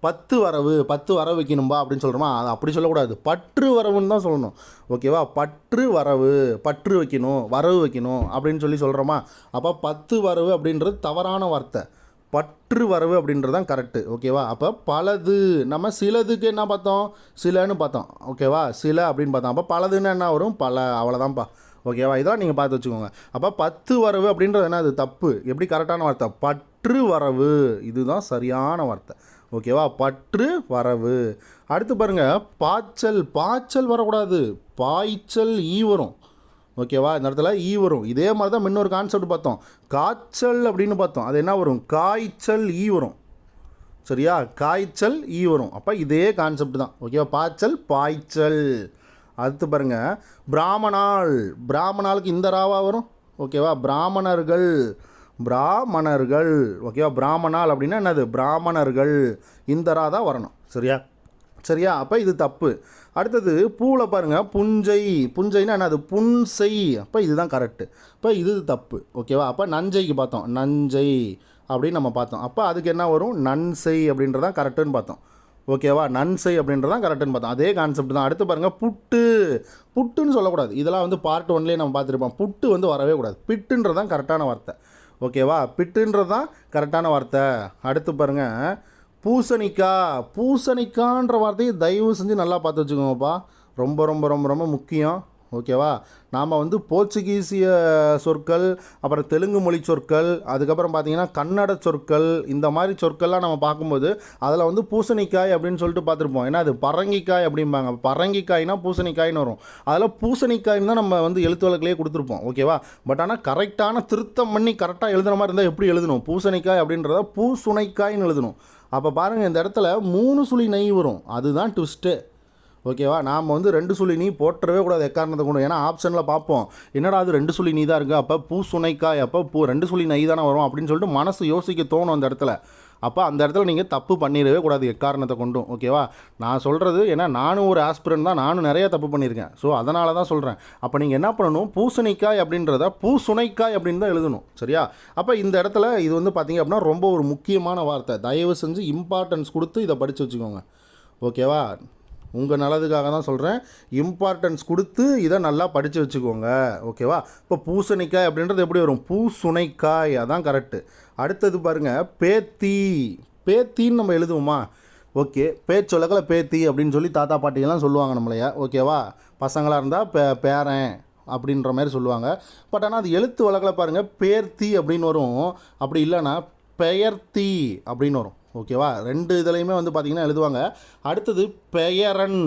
10 வரவு வைக்கணும்பா அப்படின்னு சொல்கிறோமா? அது அப்படி சொல்லக்கூடாது, பற்று வரவுன்னு தான் சொல்லணும். ஓகேவா? பற்று வைக்கணும், வரவு வைக்கணும் அப்படின்னு சொல்கிறோமா? அப்போ 10 வரவு அப்படின்றது தவறான வார்த்தை. பற்று வரவு அப்படின்றது தான் கரெக்டு. ஓகேவா? அப்போ பலது, நம்ம சிலதுக்கு என்ன பார்த்தோம்? சிலன்னு பார்த்தோம். ஓகேவா? சில அப்படின்னு பார்த்தோம். அப்போ பலதுன்னு என்ன வரும்? பல, அவ்வளோதான்ப்பா. ஓகேவா? இதெல்லாம் நீங்கள் பார்த்து வச்சுக்கோங்க. அப்போ 10 வரவு அப்படின்றது என்ன? அது தப்பு. எப்படி கரெக்டான வார்த்தை? பற்று வரவு, இதுதான் சரியான வார்த்தை. ஓகேவா? பற்று வரவு. அடுத்து பாருங்கள், பாய்ச்சல் வரக்கூடாது, பாய்ச்சல் ஈ வரும். ஓகேவா? இந்த இடத்துல ஈ வரும். இதே மாதிரி தான் இன்னொரு கான்செப்ட் பார்த்தோம், காய்ச்சல் அப்படின்னு பார்த்தோம். அது என்ன வரும்? காய்ச்சல் ஈ வரும். சரியா? காய்ச்சல் ஈ வரும். அப்போ இதே கான்செப்ட் தான். ஓகேவா? பாய்ச்சல். அடுத்து பாருங்கள், பிராமணாளுக்கு இந்த ராவா வரும். ஓகேவா? பிராமணர்கள். ஓகேவா? பிராமணால் அப்படின்னா என்னது? பிராமணர்கள். இந்த ரா தான் வரணும். சரியா? அப்போ இது தப்பு. அடுத்தது பூவில் பாருங்கள், புஞ்சைன்னா என்னது? புன்சை. அப்போ இதுதான் கரெக்டு. இப்போ இது தப்பு. ஓகேவா? அப்போ நஞ்சைக்கு பார்த்தோம், நஞ்சை அப்படின்னு நம்ம பார்த்தோம். அப்போ அதுக்கு என்ன வரும்? நன்சை அப்படின்றதான் கரெக்டுன்னு பார்த்தோம். ஓகேவா? நன்சை அப்படின்றதான் கரெக்டுன்னு பார்த்தோம். அதே கான்செப்ட் தான். அடுத்து பாருங்கள், புட்டுன்னு சொல்லக்கூடாது. இதெல்லாம் வந்து பார்ட் 1லேயே நம்ம பார்த்துருப்போம். புட்டு வந்து வரவே கூடாது, பிட்டுன்றது தான் கரெக்டான வார்த்தை. ஓகேவா? பிட்டுன்றது தான் கரெக்டான வார்த்தை. அடுத்து பாருங்கள், பூசணிக்கான்ற வார்த்தையை தயவு செஞ்சு நல்லா பார்த்து வச்சுக்கோங்கப்பா. ரொம்ப ரொம்ப ரொம்ப ரொம்ப முக்கியம். ஓகேவா. நாம் வந்து போர்ச்சுகீசிய சொற்கள், அப்புறம் தெலுங்கு மொழி சொற்கள், அதுக்கப்புறம் பார்த்திங்கன்னா கன்னட சொற்கள், இந்த மாதிரி சொற்கள்லாம் நம்ம பார்க்கும்போது அதில் வந்து பூசணிக்காய் அப்படின்னு சொல்லிட்டு பார்த்துருப்போம். ஏன்னா அது பரங்கிக்காய் அப்படிம்பாங்க. பரங்கிக்காய்னா பூசணிக்காய்னு வரும். அதில் பூசணிக்காய்னு தான் நம்ம வந்து எழுத்து வழக்கிலேயே கொடுத்துருப்போம். ஓகேவா. பட் ஆனால் கரெக்டான திருத்தம் பண்ணி கரெக்டாக எழுதுன மாதிரி இருந்தால் எப்படி எழுதணும்? பூசணிக்காய் அப்படின்றத பூசுணைக்காய்னு எழுதணும். அப்போ பாருங்கள், இந்த இடத்துல 3 சுழி நெய் வரும். அதுதான் ட்விஸ்ட்டு. ஓகேவா. நாம் வந்து 2 சுழி நீ போட்டுறவே கூடாது எக்காரணத்தை கொண்டு. ஏன்னா ஆப்ஷனில் பார்ப்போம், என்னடா அது 2 சுழி நீ தான் இருக்குது, அப்போ பூசுணைக்காய், அப்போ 2 சுழி நெய் தானே வரும் அப்படின்னு சொல்லிட்டு மனசு யோசிக்க தோணும் அந்த இடத்துல. அப்போ அந்த இடத்துல நீங்கள் தப்பு பண்ணிடவே கூடாது எக்காரணத்தை கொண்டும். ஓகேவா. நான் சொல்கிறது, ஏன்னா நானும் ஒரு ஆஸ்பிரண்ட் தான், நானும் நிறைய தப்பு பண்ணியிருக்கேன். ஸோ அதனால தான் சொல்கிறேன். அப்போ நீங்கள் என்ன பண்ணணும், பூசணிக்காய் அப்படின்றத பூசுணைக்காய் அப்படின்னு தான் எழுதணும். சரியா. அப்போ இந்த இடத்துல இது வந்து பார்த்திங்க அப்படின்னா ரொம்ப ஒரு முக்கியமான வார்த்தை. தயவு செஞ்சு இம்பார்ட்டன்ஸ் கொடுத்து இதை படித்து வச்சுக்கோங்க. ஓகேவா. உங்கள் நல்லதுக்காக தான் சொல்கிறேன். இம்பார்ட்டன்ஸ் கொடுத்து இதை நல்லா படித்து வச்சுக்கோங்க. ஓகேவா. இப்போ பூசணிக்காய் அப்படின்றது எப்படி வரும்? பூசுணைக்காய், அதான் கரெக்டு. அடுத்தது பாருங்கள், பேத்தி. பேத்தின்னு நம்ம எழுதுவோமா? ஓகே. பேச்சொலக்கில் பேத்தி அப்படின்னு சொல்லி தாத்தா பாட்டிகள்லாம் சொல்லுவாங்க நம்மளையா. ஓகேவா. பசங்களாக இருந்தால் பேரன் அப்படின்ற மாதிரி சொல்லுவாங்க. பட் ஆனால் அது எழுத்து வழக்கில் பாருங்கள், பேர்த்தி அப்படின்னு வரும். அப்படி இல்லைன்னா பெயர்த்தி அப்படின்னு வரும். ஓகேவா. 2 இதுலையுமே வந்து பார்த்திங்கன்னா எழுதுவாங்க. அடுத்தது பெயரன்,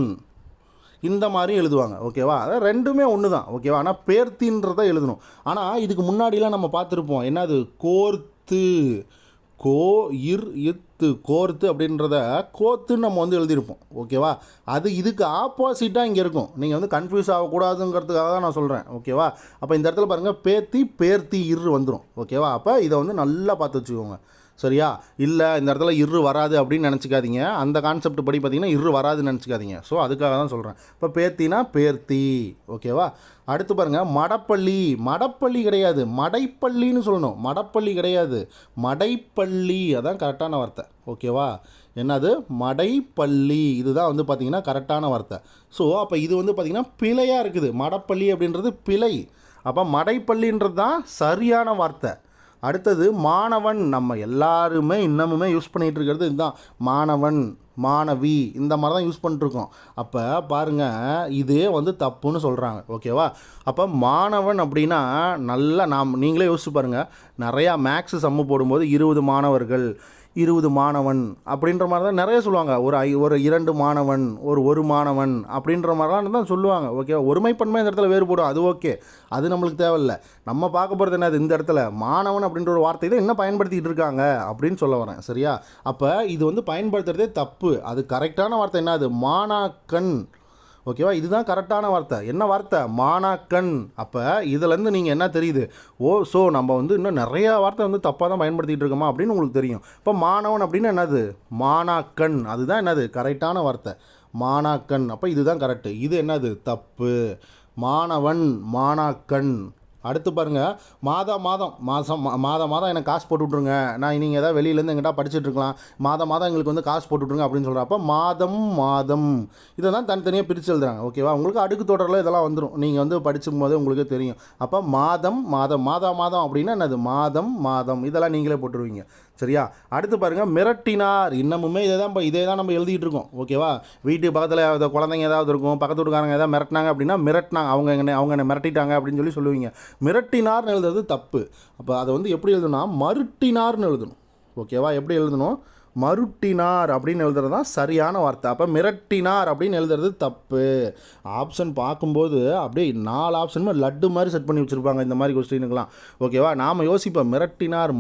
இந்த மாதிரி எழுதுவாங்க. ஓகேவா. அதாவது 2மே ஒன்று தான். ஓகேவா. ஆனால் பேர்த்தின்றதை எழுதணும். ஆனால் இதுக்கு முன்னாடிலாம் நம்ம பார்த்துருப்போம், என்னது கோர்த்து, இத்து, கோர்த்து அப்படின்றத கோத்துன்னு நம்ம வந்து எழுதியிருப்போம். ஓகேவா. அது இதுக்கு ஆப்போசிட்டாக இங்கே இருக்கும். நீங்கள் வந்து கன்ஃபியூஸ் ஆகக்கூடாதுங்கிறதுக்காக தான் நான் சொல்கிறேன். ஓகேவா. அப்போ இந்த இடத்துல பாருங்கள், பேர்த்தி வந்துடும். ஓகேவா. அப்போ இதை வந்து நல்லா பார்த்து வச்சுக்கோங்க. சரியா. இல்லை இந்த இடத்துல இரு வராது அப்படின்னு நினச்சிக்காதீங்க. அந்த கான்செப்ட் படி பார்த்திங்கன்னா இரு வராதுன்னு நினச்சிக்காதீங்க. ஸோ அதுக்காக தான் சொல்கிறேன். இப்போ பேர்த்தினா பேர்த்தி. ஓகேவா. அடுத்து பாருங்கள், மடப்பள்ளி கிடையாது, மடைப்பள்ளின்னு சொல்லணும். மடப்பள்ளி கிடையாது, மடைப்பள்ளி, அதான் கரெக்டான வார்த்தை. ஓகேவா. என்னது? மடைப்பள்ளி, இதுதான் வந்து பார்த்திங்கன்னா கரெக்டான வார்த்தை. ஸோ அப்போ இது வந்து பார்த்திங்கன்னா பிழையாக இருக்குது. மடப்பள்ளி அப்படின்றது பிழை. அப்போ மடைப்பள்ளின்றது தான் சரியான வார்த்தை. அடுத்தது மாணவன். நம்ம எல்லாருமே இன்னமுமே யூஸ் பண்ணிகிட்டு இருக்கிறது இதுதான். மாணவன், மாணவி, இந்த மாதிரி தான் யூஸ் பண்ணிட்டுருக்கோம். அப்போ பாருங்கள், இதே வந்து தப்புன்னு சொல்கிறாங்க. ஓகேவா. அப்போ மாணவன் அப்படின்னா நல்லா நீங்களே யோசிச்சு பாருங்கள். நிறையா மேக்ஸு சம்மு போடும்போது 20 மாணவர்கள், 20 மாணவன் அப்படின்ற மாதிரி தான் நிறைய சொல்லுவாங்க. ஒரு 2 மாணவன், ஒரு மாணவன் அப்படின்ற மாதிரிலாம் தான் சொல்லுவாங்க. ஓகே. ஒருமைப்பன்மை இந்த இடத்துல வேறுபடும். அது ஓகே, அது நம்மளுக்கு தேவையில்லை. நம்ம பார்க்க போகிறது என்னது, இந்த இடத்துல மாணவன் அப்படின்ற ஒரு வார்த்தை தான் என்ன பயன்படுத்திகிட்டு இருக்காங்க அப்படின்னு சொல்ல வரேன். சரியா. அப்போ இது வந்து பயன்படுத்துகிறதே தப்பு. அது கரெக்டான வார்த்தை என்னது? மாணாக்கன். ஓகேவா. இதுதான் கரெக்டான வார்த்தை. என்ன வார்த்தை? மாணாக்கன். அப்போ இதிலேருந்து நீங்கள் என்ன தெரியுது? ஸோ நம்ம வந்து இன்னும் நிறையா வார்த்தை வந்து தப்பாக தான் பயன்படுத்திகிட்டு இருக்கோமா அப்படின்னு உங்களுக்கு தெரியும். இப்போ மாணவன் அப்படின்னு என்னது? மாணாக்கன். அதுதான் என்னது? கரெக்டான வார்த்தை, மாணாக்கன். அப்போ இதுதான் கரெக்டு. இது என்னது? தப்பு. மாணவன், மாணாக்கன். அடுத்து பாருங்கள், மாதம் எனக்கு காசு போட்டு விட்ருங்க, நீங்கள் ஏதாவது வெளியிலேருந்து எங்கிட்ட படிச்சுட்டு இருக்கலாம், மாதம் எங்களுக்கு வந்து காசு போட்டு விட்ருங்க அப்படின்னு சொல்கிறப்ப மாதம் இதை தான் தனித்தனியாக பிரித்து எழுதுறாங்க. ஓகேவா. உங்களுக்கு அடுக்கு தொடரில் இதெல்லாம் வந்துடும். நீங்கள் வந்து படிச்சுக்கும் போதே உங்களுக்கே தெரியும். அப்போ மாதம் அப்படின்னா என்னது? மாதம் இதெல்லாம் நீங்களே போட்டுருவீங்க. சரியா. அடுத்து பாருங்கள், மிரட்டினார். இன்னமுமே இதே தான் நம்ம எழுதிட்டு இருக்கோம். ஓகேவா. வீட்டு பக்கத்தில் குழந்தைங்க ஏதாவது இருக்கும், பக்கத்து வீட்டுக்காரங்க ஏதாவது மிரட்டினாங்க அப்படின்னா மிரட்டினாங்க, அவங்க என்ன மிரட்டிட்டாங்க அப்படின்னு சொல்லுவீங்க. மிரட்டினார்னு எழுதுறது தப்பு. அப்போ அதை வந்து எப்படி எழுதணும்னா மருட்டினார்னு எழுதணும். ஓகேவா. எப்படி எழுதணும்? மருட்டினார் அப்படின்னு எழுதுறது தான் சரியான வார்த்தை. அப்போ மிரட்டினார் அப்படின்னு எழுதுறது தப்பு. ஆப்ஷன் பார்க்கும்போது அப்படியே 4 ஆப்ஷனுமே லட்டு மாதிரி செட் பண்ணி வச்சுருப்பாங்க இந்த மாதிரி கொஸ்டினுக்கெலாம். ஓகேவா. நாம் யோசிப்போம், மிரட்டினார்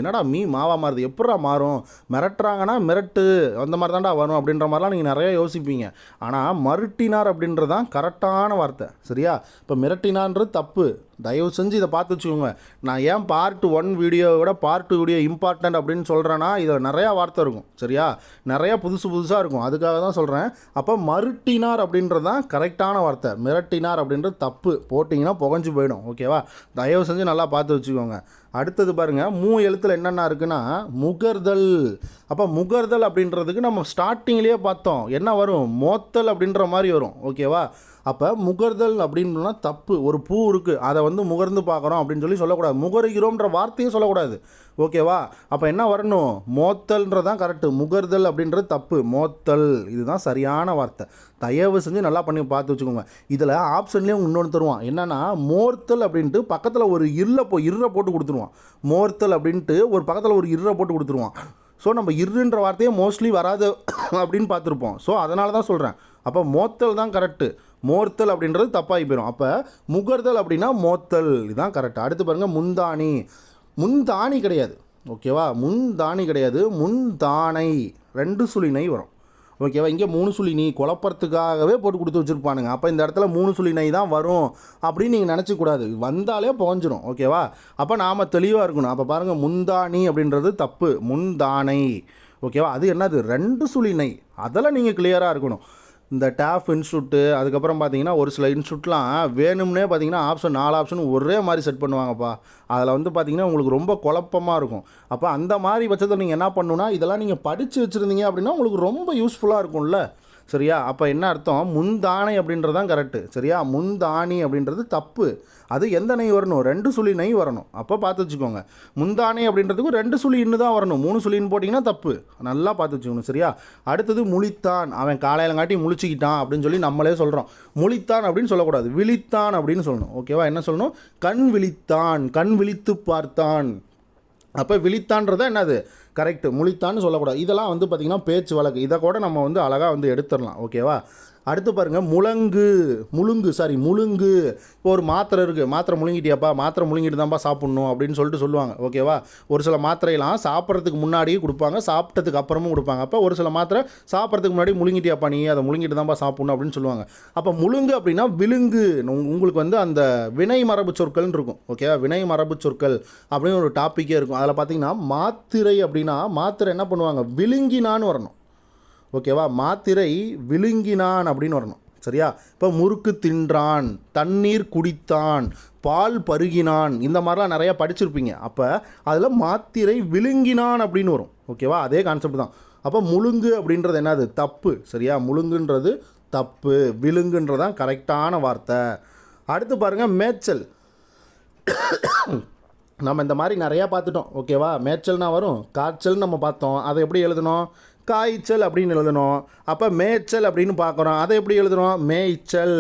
என்னடா மாவா மாறுது, எப்படா மாறும், மிரட்டுறாங்கன்னா மிரட்டு அந்த மாதிரி தான்டா வரும் அப்படின்ற மாதிரிலாம் நீங்கள் நிறையா யோசிப்பீங்க. ஆனால் மருட்டினார் அப்படின்றது தான் கரெக்டான வார்த்தை. சரியா. இப்போ மிரட்டினார்ன்றது தப்பு. தயவு செஞ்சு இதை பார்த்து வச்சுக்கோங்க. நான் ஏன் பார்ட் 1 வீடியோவை விட பார்ட் 2 வீடியோ இம்பார்ட்டன்ட் அப்படின்னு சொல்கிறேன்னா, இதில் நிறையா வார்த்தை இருக்கும். சரியா. நிறையா புதுசாக இருக்கும். அதுக்காக தான் சொல்கிறேன். அப்போ மருட்டினார் அப்படின்றது தான் கரெக்டான வார்த்தை. மிரட்டினார் அப்படின்றது தப்பு. போட்டிங்கன்னா புகஞ்சு போயிடும். ஓகேவா. தயவு செஞ்சு நல்லா பார்த்து வச்சுக்கோங்க. அடுத்தது பாருங்கள், எழுத்தில் என்னென்ன இருக்குன்னா முகர்தல். அப்போ முகர்தல் அப்படின்றதுக்கு நம்ம ஸ்டார்டிங்லேயே பார்த்தோம், என்ன வரும்? மோத்தல் அப்படின்ற மாதிரி வரும். ஓகேவா. அப்போ முகர்தல் அப்படின்னா தப்பு. ஒரு பூ இருக்குது, அதை வந்து முகர்ந்து பார்க்குறோம் அப்படின்னு சொல்லக்கூடாது. முகருகிறோம்ன்ற வார்த்தையும் சொல்லக்கூடாது. ஓகேவா? அப்போ என்ன வரணும்? மோத்தல்ன்றது தான் கரெக்டு. முகர்தல் அப்படின்றது தப்பு. மோத்தல் இதுதான் சரியான வார்த்தை. தயவு செஞ்சு நல்லா பண்ணி பார்த்து வச்சுக்கோங்க. இதில் ஆப்ஷன்லேயே இன்னொன்று தருவான். என்னென்னா மோர்த்தல் அப்படின்ட்டு பக்கத்தில் ஒரு இருரை போட்டு கொடுத்துருவான். மோர்த்தல் அப்படின்ட்டு ஒரு பக்கத்தில் ஒரு இருரை போட்டு கொடுத்துருவான். ஸோ நம்ம இருன்ற வார்த்தையே மோஸ்ட்லி வராது அப்படின்னு பார்த்துருப்போம். ஸோ அதனால தான் சொல்கிறேன். அப்போ மோத்தல் தான் கரெக்டு. மோர்த்தல் அப்படின்றது தப்பாகி போயிடும். அப்போ முகர்தல் அப்படின்னா மோத்தல் இதுதான் கரெக்டு. அடுத்து பாருங்கள் முந்தாணி. முந்தாணி கிடையாது. ஓகேவா? முந்தாணி கிடையாது, முந்தானை. 2 சுழி நை வரும். ஓகேவா? இங்கே 3 சுழி நீ குழப்பறதுக்காகவே போட்டு கொடுத்து வச்சுருப்பானுங்க. அப்போ இந்த இடத்துல 3 சுழி நை தான் வரும் அப்படின்னு நீங்கள் நினச்சிக்கூடாது. வந்தாலே புகஞ்சிரும். ஓகேவா? அப்போ நாம் தெளிவாக இருக்கணும். அப்போ பாருங்கள் முந்தாணி அப்படின்றது தப்பு. முந்தானை. ஓகேவா? அது என்னது? 2 சுழி நை. அதெல்லாம் நீங்கள் கிளியராக இருக்கணும். இந்த டேஃப் இன்ஸ்டியூட்டு அதுக்கப்புறம் பார்த்தீங்கன்னா ஒரு சில இன்ஸ்டியூட்லாம் வேணும்னே பார்த்தீங்கன்னா 4 ஆப்ஷன் ஒரே மாதிரி செட் பண்ணுவாங்கப்பா. அதில் வந்து பார்த்தீங்கன்னா உங்களுக்கு ரொம்ப குழப்பமாக இருக்கும். அப்போ அந்த மாதிரி பட்சத்தில் நீங்கள் என்ன பண்ணணுன்னா இதெல்லாம் நீங்கள் படித்து வச்சுருந்தீங்க அப்படின்னா உங்களுக்கு ரொம்ப யூஸ்ஃபுல்லாக இருக்கும்ல. சரியா? அப்போ என்ன அர்த்தம்? முந்தானை அப்படின்றது தான் கரெக்டு. சரியா? முந்தாணி அப்படின்றது தப்பு. அது எந்த நெய் வரணும்? 2 சுழி நெய் வரணும். அப்போ பார்த்து வச்சுக்கோங்க. முந்தானை அப்படின்றதுக்கு 2 சுழி இன்னு தான் வரணும். 3 சுழின்னு போட்டிங்கன்னா தப்பு. நல்லா பார்த்து வச்சுக்கணும். சரியா? அடுத்தது முழித்தான். அவன் காலையிலங்காட்டி முழிச்சிக்கிட்டான் அப்படின்னு சொல்லி நம்மளே சொல்கிறோம். முழித்தான் அப்படின்னு சொல்லக்கூடாது, விழித்தான் அப்படின்னு சொல்லணும். ஓகேவா? என்ன சொல்லணும்? கண் விழித்தான், கண் விழித்து பார்த்தான். அப்போ விழித்தான்றதை என்னது? கரெக்டு. முழித்தான்னு சொல்லக்கூடாது. இதெல்லாம் வந்து பார்த்திங்கன்னா பேச்சு வழக்கு. இதை கூட நம்ம வந்து அழகாக வந்து எடுத்துடலாம். ஓகேவா? அடுத்து பாருங்கள் முழுங்கு. இப்போ ஒரு மாத்திரை இருக்குது. மாத்திரை முழுங்கிட்டியாப்பா? மாத்திரை முழுங்கிட்டு தான்ப்பா சாப்பிட்ணும் அப்படின்னு சொல்லிட்டு சொல்லுவாங்க. ஓகேவா? ஒரு சில மாத்திரையெல்லாம் சாப்பிட்றதுக்கு முன்னாடியே கொடுப்பாங்க, சாப்பிட்டதுக்கு அப்புறமும் கொடுப்பாங்க. அப்போ ஒரு சில மாத்திரை சாப்பிட்றதுக்கு முன்னாடி முழுங்கிட்டியாப்பா, நீ அதை முழுங்கிட்டு தான்ப்பா சாப்பிட்ணும் அப்படின்னு சொல்லுவாங்க. அப்போ முழுங்கு அப்படின்னா விழுங்கு. உங்களுக்கு வந்து அந்த வினை மரபு சொற்கள்னு இருக்கும். ஓகேவா? வினை மரபு சொற்கள் அப்படின்னு ஒரு டாப்பிக்கே இருக்கும். அதில் பார்த்தீங்கன்னா மாத்திரை அப்படின்னா மாத்திரை என்ன பண்ணுவாங்க? விழுங்கினான்னு வரணும். ஓகேவா? மாத்திரை விழுங்கினான் அப்படின்னு வரணும். சரியா? இப்போ முறுக்கு தின்றான், தண்ணீர் குடித்தான், பால் பருகினான், இந்த மாதிரிலாம் நிறையா படிச்சிருப்பீங்க. அப்போ அதில் மாத்திரை விழுங்கினான் அப்படின்னு வரும். ஓகேவா? அதே கான்செப்ட் தான். அப்போ முழுங்கு அப்படின்றது என்னது? தப்பு. சரியா? முழுங்குன்றது தப்பு. விழுங்குன்றதான் கரெக்டான வார்த்தை. அடுத்து பாருங்கள் மேய்ச்சல். நம்ம இந்த மாதிரி நிறையா பார்த்துட்டோம். ஓகேவா? மேய்ச்சல்னா வரும். காய்ச்சல் நம்ம பார்த்தோம். அதை எப்படி எழுதணும்? காய்ச்சல் அப்படின்னு எழுதணும். அப்போ மேய்ச்சல் அப்படின்னு பார்க்குறோம். அதை எப்படி எழுதணும்? மேய்ச்சல்.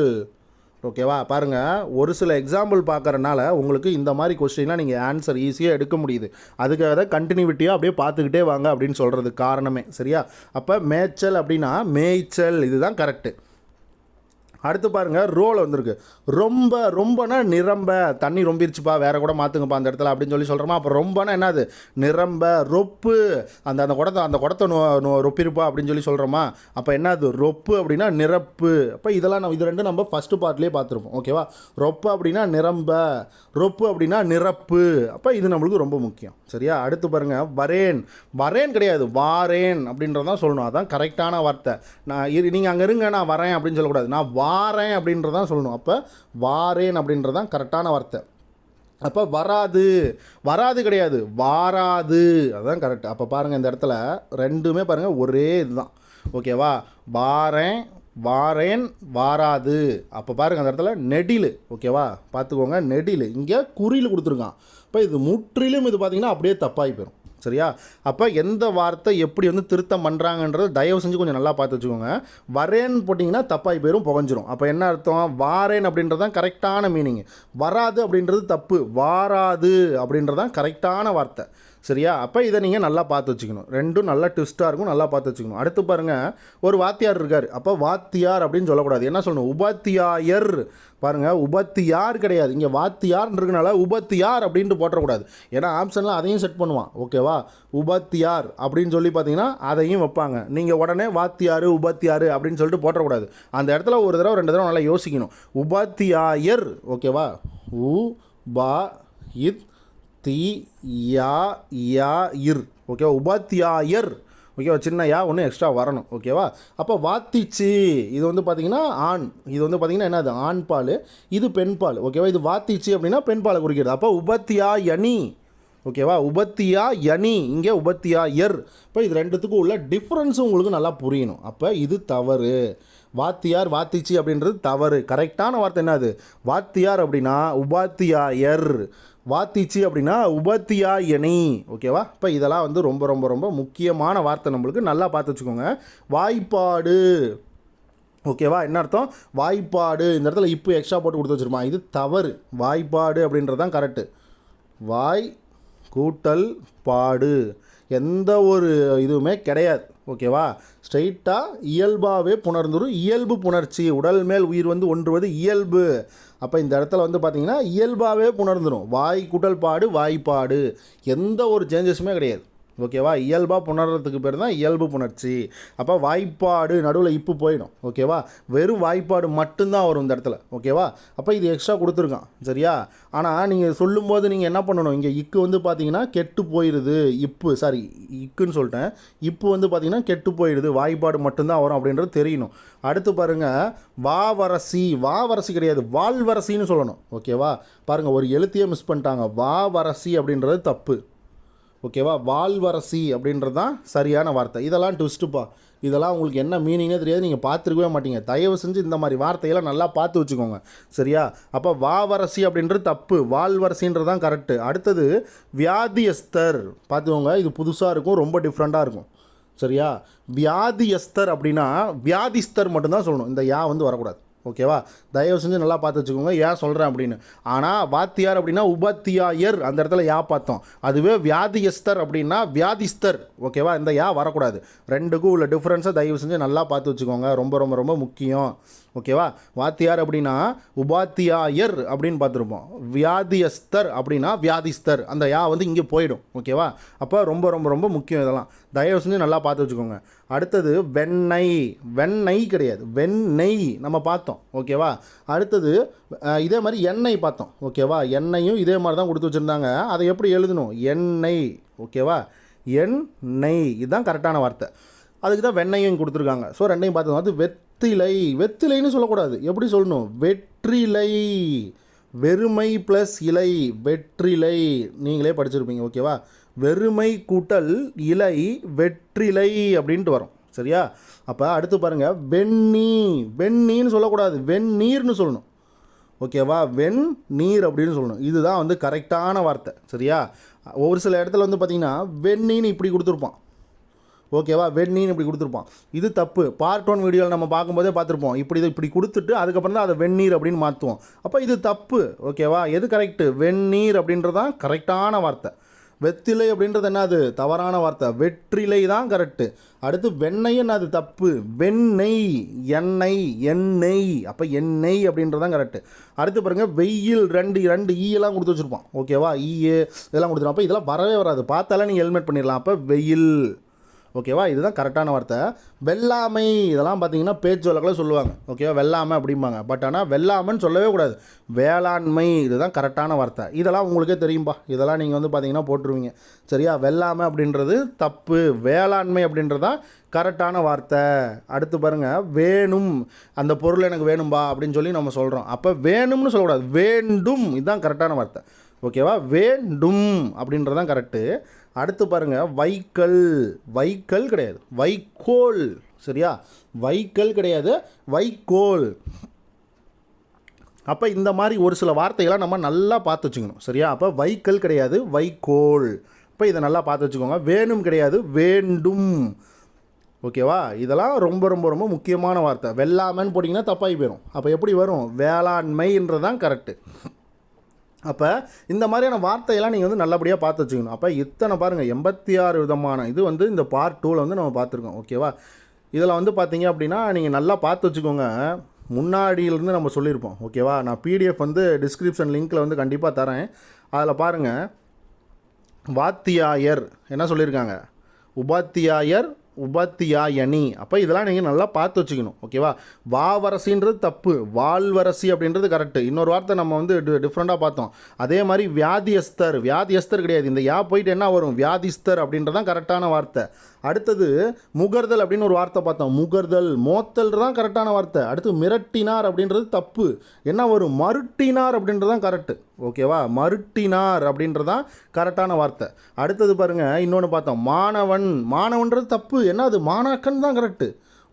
ஓகேவா? பாருங்கள், ஒரு சில எக்ஸாம்பிள் பார்க்குறனால உங்களுக்கு இந்த மாதிரி கொஸ்டின்லாம் நீங்கள் ஆன்சர் ஈஸியாக எடுக்க முடியுது. அதுக்காக தான் கண்டினியூட்டியாக அப்படியே பார்த்துக்கிட்டே வாங்க அப்படின்னு சொல்கிறது காரணமே. சரியா? அப்போ மேய்ச்சல் அப்படின்னா மேய்ச்சல், இதுதான் கரெக்டு. அடுத்து பாருங்கள் ரோல் வந்திருக்கு. ரொம்பனா நிரம்ப. தண்ணி ரொம்பிருச்சுப்பா, வேறு கூட மாற்றுங்கப்பா அந்த இடத்துல அப்படின்னு சொல்லி சொல்கிறோமா? அப்போ ரொம்பனா என்னது? நிரம்ப. ரொப்பு. அந்த குடத்தை ரொப்பிருப்பா அப்படின்னு சொல்லி சொல்கிறோமா? அப்போ என்னது? ரொப்பு அப்படின்னா நிரப்பு. அப்போ இதெல்லாம் இது ரெண்டும் நம்ம ஃபஸ்ட்டு பார்ட்லேயே பார்த்துருப்போம். ஓகேவா? ரொப்பு அப்படின்னா நிரம்ப, ரொப்பு அப்படின்னா நிரப்பு. அப்போ இது நம்மளுக்கு ரொம்ப முக்கியம். சரியா? அடுத்து பாருங்கள் வரேன் கிடையாது, வாரேன் அப்படின்றதான் சொல்லணும். அதான் கரெக்டான வார்த்தை. நீங்கள் அங்கே இருங்க, நான் வரேன் அப்படின்னு சொல்லக்கூடாது. நான் வாரேன் அப்படின்றதான் சொல்லணும். அப்போ வாரேன் அப்படின்றதான் கரெக்டான வார்த்தை. அப்போ வராது கிடையாது, வாராது. அதுதான் கரெக்ட். அப்போ பாருங்கள் இந்த இடத்துல ரெண்டுமே பாருங்கள் ஒரே இதுதான். ஓகேவா? வாரேன் வாராது. அப்போ பாருங்கள் அந்த இடத்துல நெடில். ஓகேவா? பார்த்துக்கோங்க, நெடில். இங்கே குறியில் கொடுத்துருக்கான். இப்போ இது முற்றிலும் இது பார்த்திங்கன்னா அப்படியே தப்பாகி போயிடும். சரியா? அப்போ எந்த வார்த்தை எப்படி வந்து திருத்தம் பண்ணுறாங்கன்றது தயவு செஞ்சு கொஞ்சம் நல்லா பார்த்து வச்சுக்கோங்க. வரேன்னு போட்டிங்கன்னா தப்பாகி போயிடும், புகஞ்சிரும். அப்போ என்ன அர்த்தம்? வாரேன் அப்படின்றது தான் கரெக்டான மீனிங். வராது அப்படின்றது தப்பு. வாராது அப்படின்றது தான் கரெக்டான வார்த்தை. சரியா? அப்போ இதை நீங்கள் நல்லா பார்த்து வச்சுக்கணும். ரெண்டும் நல்லா ட்விஸ்ட்டாக இருக்கும், நல்லா பார்த்து வச்சுக்கணும். அடுத்து பாருங்கள், ஒரு வாத்தியார் இருக்கார். அப்போ வாத்தியார் அப்படின்னு சொல்லக்கூடாது. என்ன சொல்லணும்? உபாத்தியாயர். பாருங்கள், உபத்தியார் கிடையாது. இங்கே வாத்தியார்னு இருக்கனால உபத்தியார் அப்படின்ட்டு போட்டக்கூடாது. ஏன்னா ஆப்ஷனில் அதையும் செட் பண்ணுவான். ஓகேவா? உபத்தியார் அப்படின்னு சொல்லி பார்த்தீங்கன்னா அதையும் வைப்பாங்க. நீங்கள் உடனே வாத்தியார் உபத்தியார் அப்படின்னு சொல்லிட்டு போட்டக்கூடாது. அந்த இடத்துல ஒரு தடவை 2 தடவை நல்லா யோசிக்கணும். உபாத்தியாயர். ஓகேவா? இர். ஓகேவா? உபாத்தியாயர். ஓகேவா? சின்ன யா ஒன்று எக்ஸ்ட்ரா வரணும். ஓகேவா? அப்போ வாத்திச்சு இது வந்து பார்த்திங்கன்னா ஆண். இது வந்து பார்த்திங்கன்னா என்னது? ஆண் பால். இது பெண் பால். ஓகேவா? இது வாத்திச்சு அப்படின்னா பெண் பாலை குறிக்கிறது. அப்போ உபத்தியாயனி. ஓகேவா? உபத்தியாயனி. இங்கே உபத்தியாயர். இப்போ இது ரெண்டுத்துக்கும் உள்ள டிஃப்ரென்ஸும் உங்களுக்கு நல்லா புரியணும். அப்போ இது தவறு. வாத்தியார் வாத்திச்சு அப்படின்றது தவறு. கரெக்டான வார்த்தை என்னது? வாத்தியார் அப்படின்னா உபாத்தியாயர். வாத்திச்சு அப்படின்னா உபத்தியாயனி. ஓகேவா? இப்போ இதெல்லாம் வந்து ரொம்ப ரொம்ப ரொம்ப முக்கியமான வார்த்தை நம்மளுக்கு, நல்லா பார்த்து வச்சுக்கோங்க. வாய்ப்பாடு. ஓகேவா? என்ன அர்த்தம்? வாய்ப்பாடு. இந்த இடத்துல இப்போ எக்ஸ்ட்ரா போட்டு கொடுத்து வச்சுருப்பான், இது தவறு. வாய்ப்பாடு அப்படின்றது தான் கரெக்டு. வாய் கூட்டல் பாடு, எந்த ஒரு இதுவுமே கிடையாது. ஓகேவா? ஸ்ட்ரைட்டாக இயல்பாகவே புணர்ந்துடும். இயல்பு புணர்ச்சி, உடல் மேல் உயிர் வந்து ஒன்றுவது இயல்பு. அப்போ இந்த இடத்துல வந்து பார்த்திங்கன்னா இயல்பாகவே புணர்ந்துடும். வாய் கூட்டல் பாடு வாய்ப்பாடு, எந்த ஒரு சேஞ்சஸுமே கிடையாது. ஓகேவா? இயல்பாக புணர்றதுக்கு பேர் தான் இயல்பு புணர்ச்சி. அப்போ வாய்ப்பாடு நடுவில் இப்போ போயிடும். ஓகேவா? வெறும் வாய்ப்பாடு மட்டும்தான் வரும் இந்த இடத்துல. ஓகேவா? அப்போ இது எக்ஸ்ட்ரா கொடுத்துருக்கான். சரியா? ஆனால் நீங்கள் சொல்லும்போது நீங்கள் என்ன பண்ணணும், இங்கே இக்கு வந்து பார்த்தீங்கன்னா கெட்டு போயிடுது. இக்குன்னு சொல்லிட்டேன். இப்போ வந்து பார்த்தீங்கன்னா கெட்டு போயிடுது, வாய்ப்பாடு மட்டும்தான் வரும் அப்படின்றது தெரியணும். அடுத்து பாருங்கள், வாவரசி. வாவரசி கிடையாது, வால்வரசின்னு சொல்லணும். ஓகேவா? பாருங்கள், ஒரு எழுத்தையே மிஸ் பண்ணிட்டாங்க. வாவரசி அப்படின்றது தப்பு. ஓகேவா? வால்வரசி அப்படின்றது தான் சரியான வார்த்தை. இதெல்லாம் ட்விஸ்ட்டுப்பா. இதெல்லாம் உங்களுக்கு என்ன மீனிங்னே தெரியாது, நீங்கள் பார்த்துருக்கவே மாட்டீங்க. தயவு செஞ்சு இந்த மாதிரி வார்த்தையெல்லாம் நல்லா பார்த்து வச்சுக்கோங்க. சரியா? அப்போ வாவரசி அப்படின்றது தப்பு, வால்வரசின்றது தான் கரெக்டு. அடுத்தது வியாதியஸ்தர். பார்த்துக்கோங்க, இது புதுசாக இருக்கும், ரொம்ப டிஃப்ரெண்ட்டாக இருக்கும். சரியா? வியாதியஸ்தர் அப்படின்னா வியாதிஸ்தர் மட்டும்தான் சொல்லணும், இந்த யா வந்து வரக்கூடாது. ஓகேவா? தயவு செஞ்சு நல்லா பார்த்து வச்சுக்கோங்க ஏன் சொல்கிறேன் அப்படின்னு. ஆனால் வாத்தியார் அப்படின்னா உபத்தியாயர், அந்த இடத்துல யா பார்த்தோம். அதுவே வியாதியஸ்தர் அப்படின்னா வியாதிஸ்தர். ஓகேவா? இந்த யா வரக்கூடாது. ரெண்டுக்கும் உள்ள டிஃப்ரென்ஸை தயவு செஞ்சு நல்லா பார்த்து வச்சுக்கோங்க, ரொம்ப ரொம்ப ரொம்ப முக்கியம். ஓகேவா? வாத்தியார் அப்படின்னா உபாத்தியாயர் அப்படின்னு பார்த்துருப்போம். வியாதியஸ்தர் அப்படின்னா வியாதிஸ்தர், அந்த யா வந்து இங்கே போயிடும். ஓகேவா? அப்போ ரொம்ப ரொம்ப ரொம்ப முக்கியம், இதெல்லாம் தயவு செஞ்சு நல்லா பார்த்து வச்சுக்கோங்க. அடுத்தது வெண்ணெய். வெண்ணெய் கிடையாது, வெண்ணெய் நம்ம பார்த்தோம். ஓகேவா? அடுத்தது இதே மாதிரி எண்ணெய் பார்த்தோம். ஓகேவா? எண்ணெயும் இதே மாதிரி தான் கொடுத்து வச்சுருந்தாங்க. அதை எப்படி எழுதணும்? எண்ணெய். ஓகேவா? எண்ணெய், இதுதான் கரெக்டான வார்த்தை. அதுக்கு தான் வெண்ணெயும் கொடுத்துருக்காங்க. ஸோ ரெண்டையும் பார்த்தோம். அது வெத்திலை. வெத்திலைன்னு சொல்லக்கூடாது, எப்படி சொல்லணும்? வெற்றிலை. வெறுமை ப்ளஸ் இலை, வெற்றிலை. நீங்களே படிச்சிருப்பீங்க. ஓகேவா? வெறுமை கூட்டல் இலை, வெற்றிலை அப்படின்ட்டு வரும். சரியா? அப்போ அடுத்து பாருங்கள், வெண்ணீ. வெண்ணீன்னு சொல்லக்கூடாது, வெந்நீர்னு சொல்லணும். ஓகேவா? வெந்நீர் அப்படின்னு சொல்லணும். இதுதான் வந்து கரெக்டான வார்த்தை. சரியா? ஒரு சில இடத்துல வந்து பார்த்திங்கன்னா வெந்நீன்னு இப்படி கொடுத்துருப்பான். ஓகேவா? வெந்நீன்னு இப்படி கொடுத்துருப்பான், இது தப்பு. பார்ட் 1 வீடியோவில் நம்ம பார்க்கும்போதே பார்த்துருப்போம். இப்படி கொடுத்துட்டு அதுக்கப்புறம் தான் அதை வெந்நீர் அப்படின்னு மாற்றுவோம். அப்போ இது தப்பு. ஓகேவா? எது கரெக்டு? வெந்நீர் அப்படின்றது தான் கரெக்டான வார்த்தை. வெத்திலை அப்படின்றது என்னது? தவறான வார்த்தை. வெற்றிலை தான் கரெக்டு. அடுத்து வெண்ணெய் என்னது? தப்பு. வெண்ணெய், எண்ணெய், எண்ணெய். அப்போ எண்ணெய் அப்படின்றது தான் கரெக்டு. அடுத்து பாருங்கள், வெயில். ரெண்டு ஈயெல்லாம் கொடுத்து வச்சுருப்பான். ஓகேவா? ஈயே இதெல்லாம் கொடுத்துருவோம். அப்போ இதெல்லாம் வரவே வராது, பார்த்தாலே நீங்கள் ஹெல்மெட் பண்ணிடலாம். அப்போ வெயில். ஓகேவா? இதுதான் கரெக்டான வார்த்தை. வெள்ளாமை. இதெல்லாம் பார்த்தீங்கன்னா பேச்சு வழக்கில் சொல்லுவாங்க. ஓகேவா? வெள்ளாமை அப்படிம்பாங்க. பட் ஆனால் வெள்ளாமைன்னு சொல்லவே கூடாது, வேளாண்மை. இதுதான் கரெக்டான வார்த்தை. இதெல்லாம் உங்களுக்கே தெரியும்பா, இதெல்லாம் நீங்கள் வந்து பார்த்தீங்கன்னா போட்டுருவீங்க. சரியா? வெள்ளாமை அப்படின்றது தப்பு, வேளாண்மை அப்படின்றதான் கரெக்டான வார்த்தை. அடுத்து பாருங்கள், வேணும். அந்த பொருள் எனக்கு வேணும்பா அப்படின்னு சொல்லி நம்ம சொல்கிறோம். அப்போ வேணும்னு சொல்லக்கூடாது, வேண்டும். இதுதான் கரெக்டான வார்த்தை. ஓகேவா? வேண்டும் அப்படின்றதான் கரெக்டு. அடுத்து பாருங்கள், வைக்கல். வைக்கல் கிடையாது, வைக்கோல். சரியா? வைக்கல் கிடையாது, வைக்கோல். அப்போ இந்த மாதிரி ஒரு சில வார்த்தைகளாக நம்ம நல்லா பார்த்து வச்சுக்கணும். சரியா? அப்போ வைக்கல் கிடையாது, வைக்கோல். இப்போ இதை நல்லா பார்த்து வச்சுக்கோங்க. வேணும் கிடையாது, வேண்டும். ஓகேவா? இதெல்லாம் ரொம்ப ரொம்ப ரொம்ப முக்கியமான வார்த்தை. வெள்ளாமைன்னு போட்டிங்கன்னா தப்பாகி போயிடும். அப்போ எப்படி வரும்? வேளாண்மைன்றதான் கரெக்டு. அப்போ இந்த மாதிரியான வார்த்தையெல்லாம் நீங்கள் வந்து நல்லபடியாக பார்த்து வச்சுக்கணும். அப்போ இத்தனை பாருங்கள், 86 விதமான இது வந்து இந்த பார்ட் 2ல் வந்து நம்ம பார்த்துருக்கோம். ஓகேவா? இதில் வந்து பார்த்தீங்க அப்படின்னா நீங்கள் நல்லா பார்த்து வச்சுக்கோங்க. முன்னாடியிலேருந்து நம்ம சொல்லியிருப்போம். ஓகேவா? நான் PDF வந்து டிஸ்கிரிப்ஷன் லிங்க்கில் வந்து கண்டிப்பாக தரேன். அதில் பாருங்கள், வாத்தியாயர் என்ன சொல்லியிருக்காங்க? உபாத்தியாயர், உபாத்தியாயனி. அப்போ இதெல்லாம் நீங்கள் நல்லா பார்த்து வச்சுக்கணும். ஓகேவா? வாவரசின்றது தப்பு, வால்வரசி அப்படின்றது கரெக்டு. இன்னொரு வார்த்தை நம்ம வந்து டிஃப்ரெண்ட்டாக பார்த்தோம். அதே மாதிரி வியாதியஸ்தர். வியாதியஸ்தர் கிடையாது, இந்த யா போயிட்டு என்ன வரும்? வியாதிஸ்தர் அப்படின்றதான் கரெக்டான வார்த்தை. அடுத்தது முகர்தல் அப்படின்னு ஒரு வார்த்தை பார்த்தோம். முகர்தல், மோத்தல் தான் கரெக்டான வார்த்தை. அடுத்து மிரட்டினார் அப்படின்றது தப்பு, என்ன வரும்? மருட்டினார் அப்படின்றதான் கரெக்டு. ஓகேவா? மருட்டினார் அப்படின்றதான் கரெக்டான வார்த்தை. அடுத்தது பாருங்கள், இன்னொன்று பார்த்தோம், மாணவன். மாணவன்றது தப்பு, என்ன அது? மாணாக்கன் தான் கரெக்டு.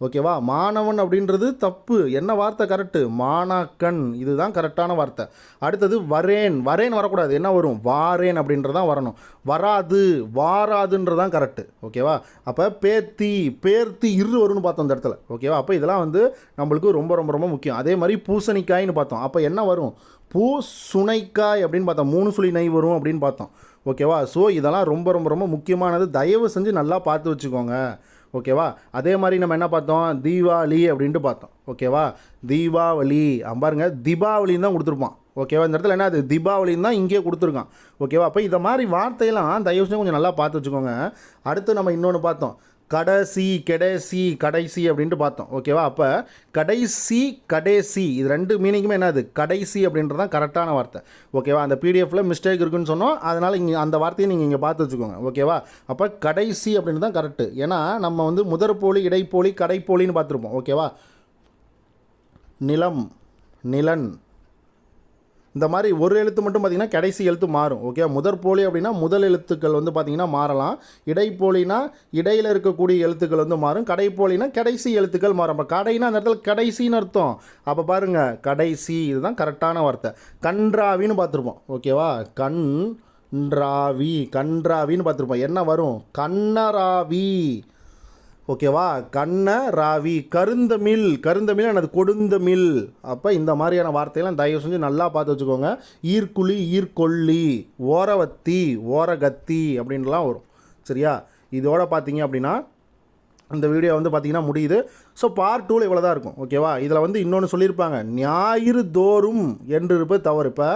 ஓகேவா? மாணவன் அப்படின்றது தப்பு. என்ன வார்த்தை கரெக்டு? மாணாக்கன். இதுதான் கரெக்டான வார்த்தை. அடுத்தது வரேன். வரேன் வரக்கூடாது. என்ன வரும்? வாரேன் அப்படின்றதான் வரணும். வராது, வாராதுன்றதான் கரெக்டு. ஓகேவா? அப்போ பேத்தி, பேர்த்தி இரு வரும்னு பார்த்தோம் இந்த இடத்துல. ஓகேவா? அப்போ இதெல்லாம் வந்து நம்மளுக்கு ரொம்ப ரொம்ப ரொம்ப முக்கியம். அதே மாதிரி பூசணிக்காய்னு பார்த்தோம். அப்போ என்ன வரும்? பூ சுனைக்காய் அப்படின்னு பார்த்தோம். 3 சுழி நை வரும் அப்படின்னு பார்த்தோம். ஓகேவா? ஸோ இதெல்லாம் ரொம்ப ரொம்ப ரொம்ப முக்கியமானது. தயவு செஞ்சு நல்லா பார்த்து வச்சுக்கோங்க. ஓகேவா? அதே மாதிரி நம்ம என்ன பார்த்தோம்? தீபாவளி அப்படின்ட்டு பார்த்தோம். ஓகேவா? தீபாவளி பாருங்க, தீபாவளின்னு தான் கொடுத்துருப்பான். ஓகேவா? இந்த இடத்துல என்ன அது? தீபாவளின்னு தான் இங்கேயே கொடுத்துருக்கான். ஓகேவா? அப்போ இதை மாதிரி வார்த்தையெல்லாம் தயவு செஞ்சு கொஞ்சம் நல்லா பார்த்து வச்சுக்கோங்க. அடுத்து நம்ம இன்னொன்று பார்த்தோம். கடைசி, கடைசி, கடைசி அப்படின்ட்டு பார்த்தோம். ஓகேவா? அப்போ கடைசி, கடைசி இது 2 மீனிங்குமே என்னது? கடைசி அப்படின்றது தான் கரெக்டான வார்த்தை. ஓகேவா? அந்த பிடிஎஃப்பில் மிஸ்டேக் இருக்குன்னு சொன்னோம். அதனால் இங்கே அந்த வார்த்தையை நீங்கள் இங்கே பார்த்து வச்சுக்கோங்க. ஓகேவா? அப்போ கடைசி அப்படின்றது தான் கரெக்டு. ஏன்னா நம்ம வந்து முதற்போலி, இடைப்போலி, கடைப்போலின்னு பார்த்துருப்போம். ஓகேவா? நிலம், நிலன், இந்த மாதிரி ஒரு எழுத்து மட்டும் பார்த்திங்கன்னா கடைசி எழுத்து மாறும். ஓகே, முதற்போலி அப்படின்னா முதல் எழுத்துக்கள் வந்து பார்த்திங்கன்னா மாறலாம். இடைப்போலினா இடையில் இருக்கக்கூடிய எழுத்துக்கள் வந்து மாறும். கடைப்போலினா கடைசி எழுத்துக்கள் மாறும். அப்போ கடைனா அந்த இடத்துல கடைசின்னு அர்த்தம். அப்போ பாருங்கள், கடைசி இதுதான் கரெக்டான வார்த்தை. கன்றாவின்னு பார்த்துருப்போம். ஓகேவா? கன்றாவி, கன்றாவின்னு பார்த்துருப்போம். என்ன வரும்? கண்ணராவி. ஓகேவா? கண்ண ராவி. கருந்தமிழ், கருந்தமிழ் எனது கொடுந்தமிழ். அப்போ இந்த மாதிரியான வார்த்தையெல்லாம் தயவு செஞ்சு நல்லா பார்த்து வச்சுக்கோங்க. ஈர்க்குழி, ஈர்கொல்லி, ஓரவத்தி, ஓரகத்தி அப்படின்லாம் வரும். சரியா? இதோட பார்த்தீங்க அப்படின்னா இந்த வீடியோ வந்து பார்த்திங்கன்னா முடியுது. ஸோ பார்ட் 2ல் இவ்வளோ தான் இருக்கும். ஓகேவா? இதில் வந்து இன்னொன்று சொல்லியிருப்பாங்க, ஞாயிறு தோறும் என்று இருப்பது தவறு. இப்போ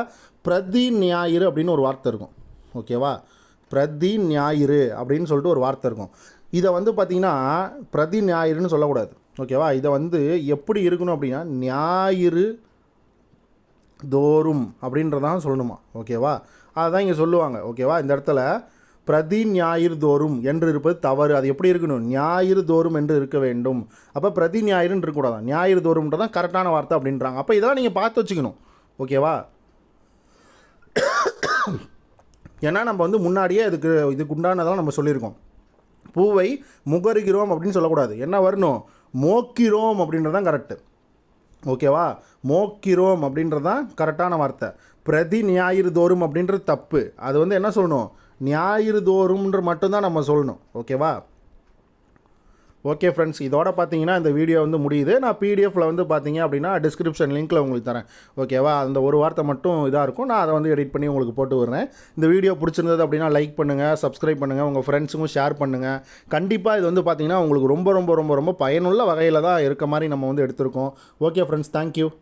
பிரதி ஞாயிறு அப்படின்னு ஒரு வார்த்தை இருக்கும். ஓகேவா? பிரதி ஞாயிறு அப்படின்னு சொல்லிட்டு ஒரு வார்த்தை இருக்கும். இதை வந்து பார்த்திங்கன்னா பிரதி ஞாயிறுன்னு சொல்லக்கூடாது. ஓகேவா? இதை வந்து எப்படி இருக்கணும் அப்படின்னா ஞாயிறு தோறும் அப்படின்றதான் சொல்லணுமா. ஓகேவா? அதுதான் இங்கே சொல்லுவாங்க. ஓகேவா? இந்த இடத்துல பிரதி ஞாயிறு தோறும் என்று இருப்பது தவறு. அது எப்படி இருக்கணும்? ஞாயிறு தோறும் என்று இருக்க வேண்டும். அப்போ பிரதி ஞாயிறுன்னு இருக்கக்கூடாது, ஞாயிறு தோறும்ன்றதான் கரெக்டான வார்த்தை அப்படின்றாங்க. அப்போ இதெல்லாம் நீங்கள் பார்த்து வச்சுக்கணும். ஓகேவா? ஏன்னா நம்ம வந்து முன்னாடியே இதுக்கு உண்டானதெல்லாம் நம்ம சொல்லியிருக்கோம். பூவை முகருகிறோம் அப்படின்னு சொல்லக்கூடாது. என்ன வரணும்? மோக்கிறோம் அப்படின்றது தான் கரெக்டு. ஓகேவா? மோக்கிறோம் அப்படின்றது தான் கரெக்டான வார்த்தை. பிரதி ஞாயிறு தோறும் அப்படின்றது தப்பு. அது வந்து என்ன சொல்லணும்? ஞாயிறு தோறும்ன்ற மட்டும்தான் நம்ம சொல்லணும். ஓகேவா? ஓகே ஃப்ரெண்ட்ஸ், இதோட பார்த்தீங்கன்னா இந்த வீடியோ வந்து முடியுது. நான் பிடிஎஃப்பில் வந்து பார்த்தீங்க அப்படின்னா டிஸ்கிரிப்ஷன் லிங்க்கில் உங்களுக்கு தரேன். ஓகேவா? அந்த ஒரு வார்த்தை மட்டும் இதாக இருக்கும். நான் அதை வந்து எடிட் பண்ணி உங்களுக்கு போட்டு விடுறேன். இந்த வீடியோ பிடிச்சிருந்தது அப்படின்னா லைக் பண்ணுங்கள், சப்ஸ்கிரைப் பண்ணுங்கள், உங்கள் ஃப்ரெண்ட்ஸுக்கும் ஷேர் பண்ணுங்கள். கண்டிப்பாக இது வந்து பார்த்தீங்கன்னா உங்களுக்கு ரொம்ப ரொம்ப ரொம்ப ரொம்ப பயனுள்ள வகையில் தான் இருக்க மாதிரி நம்ம வந்து எடுத்திருக்கோம். Okay friends, thank you.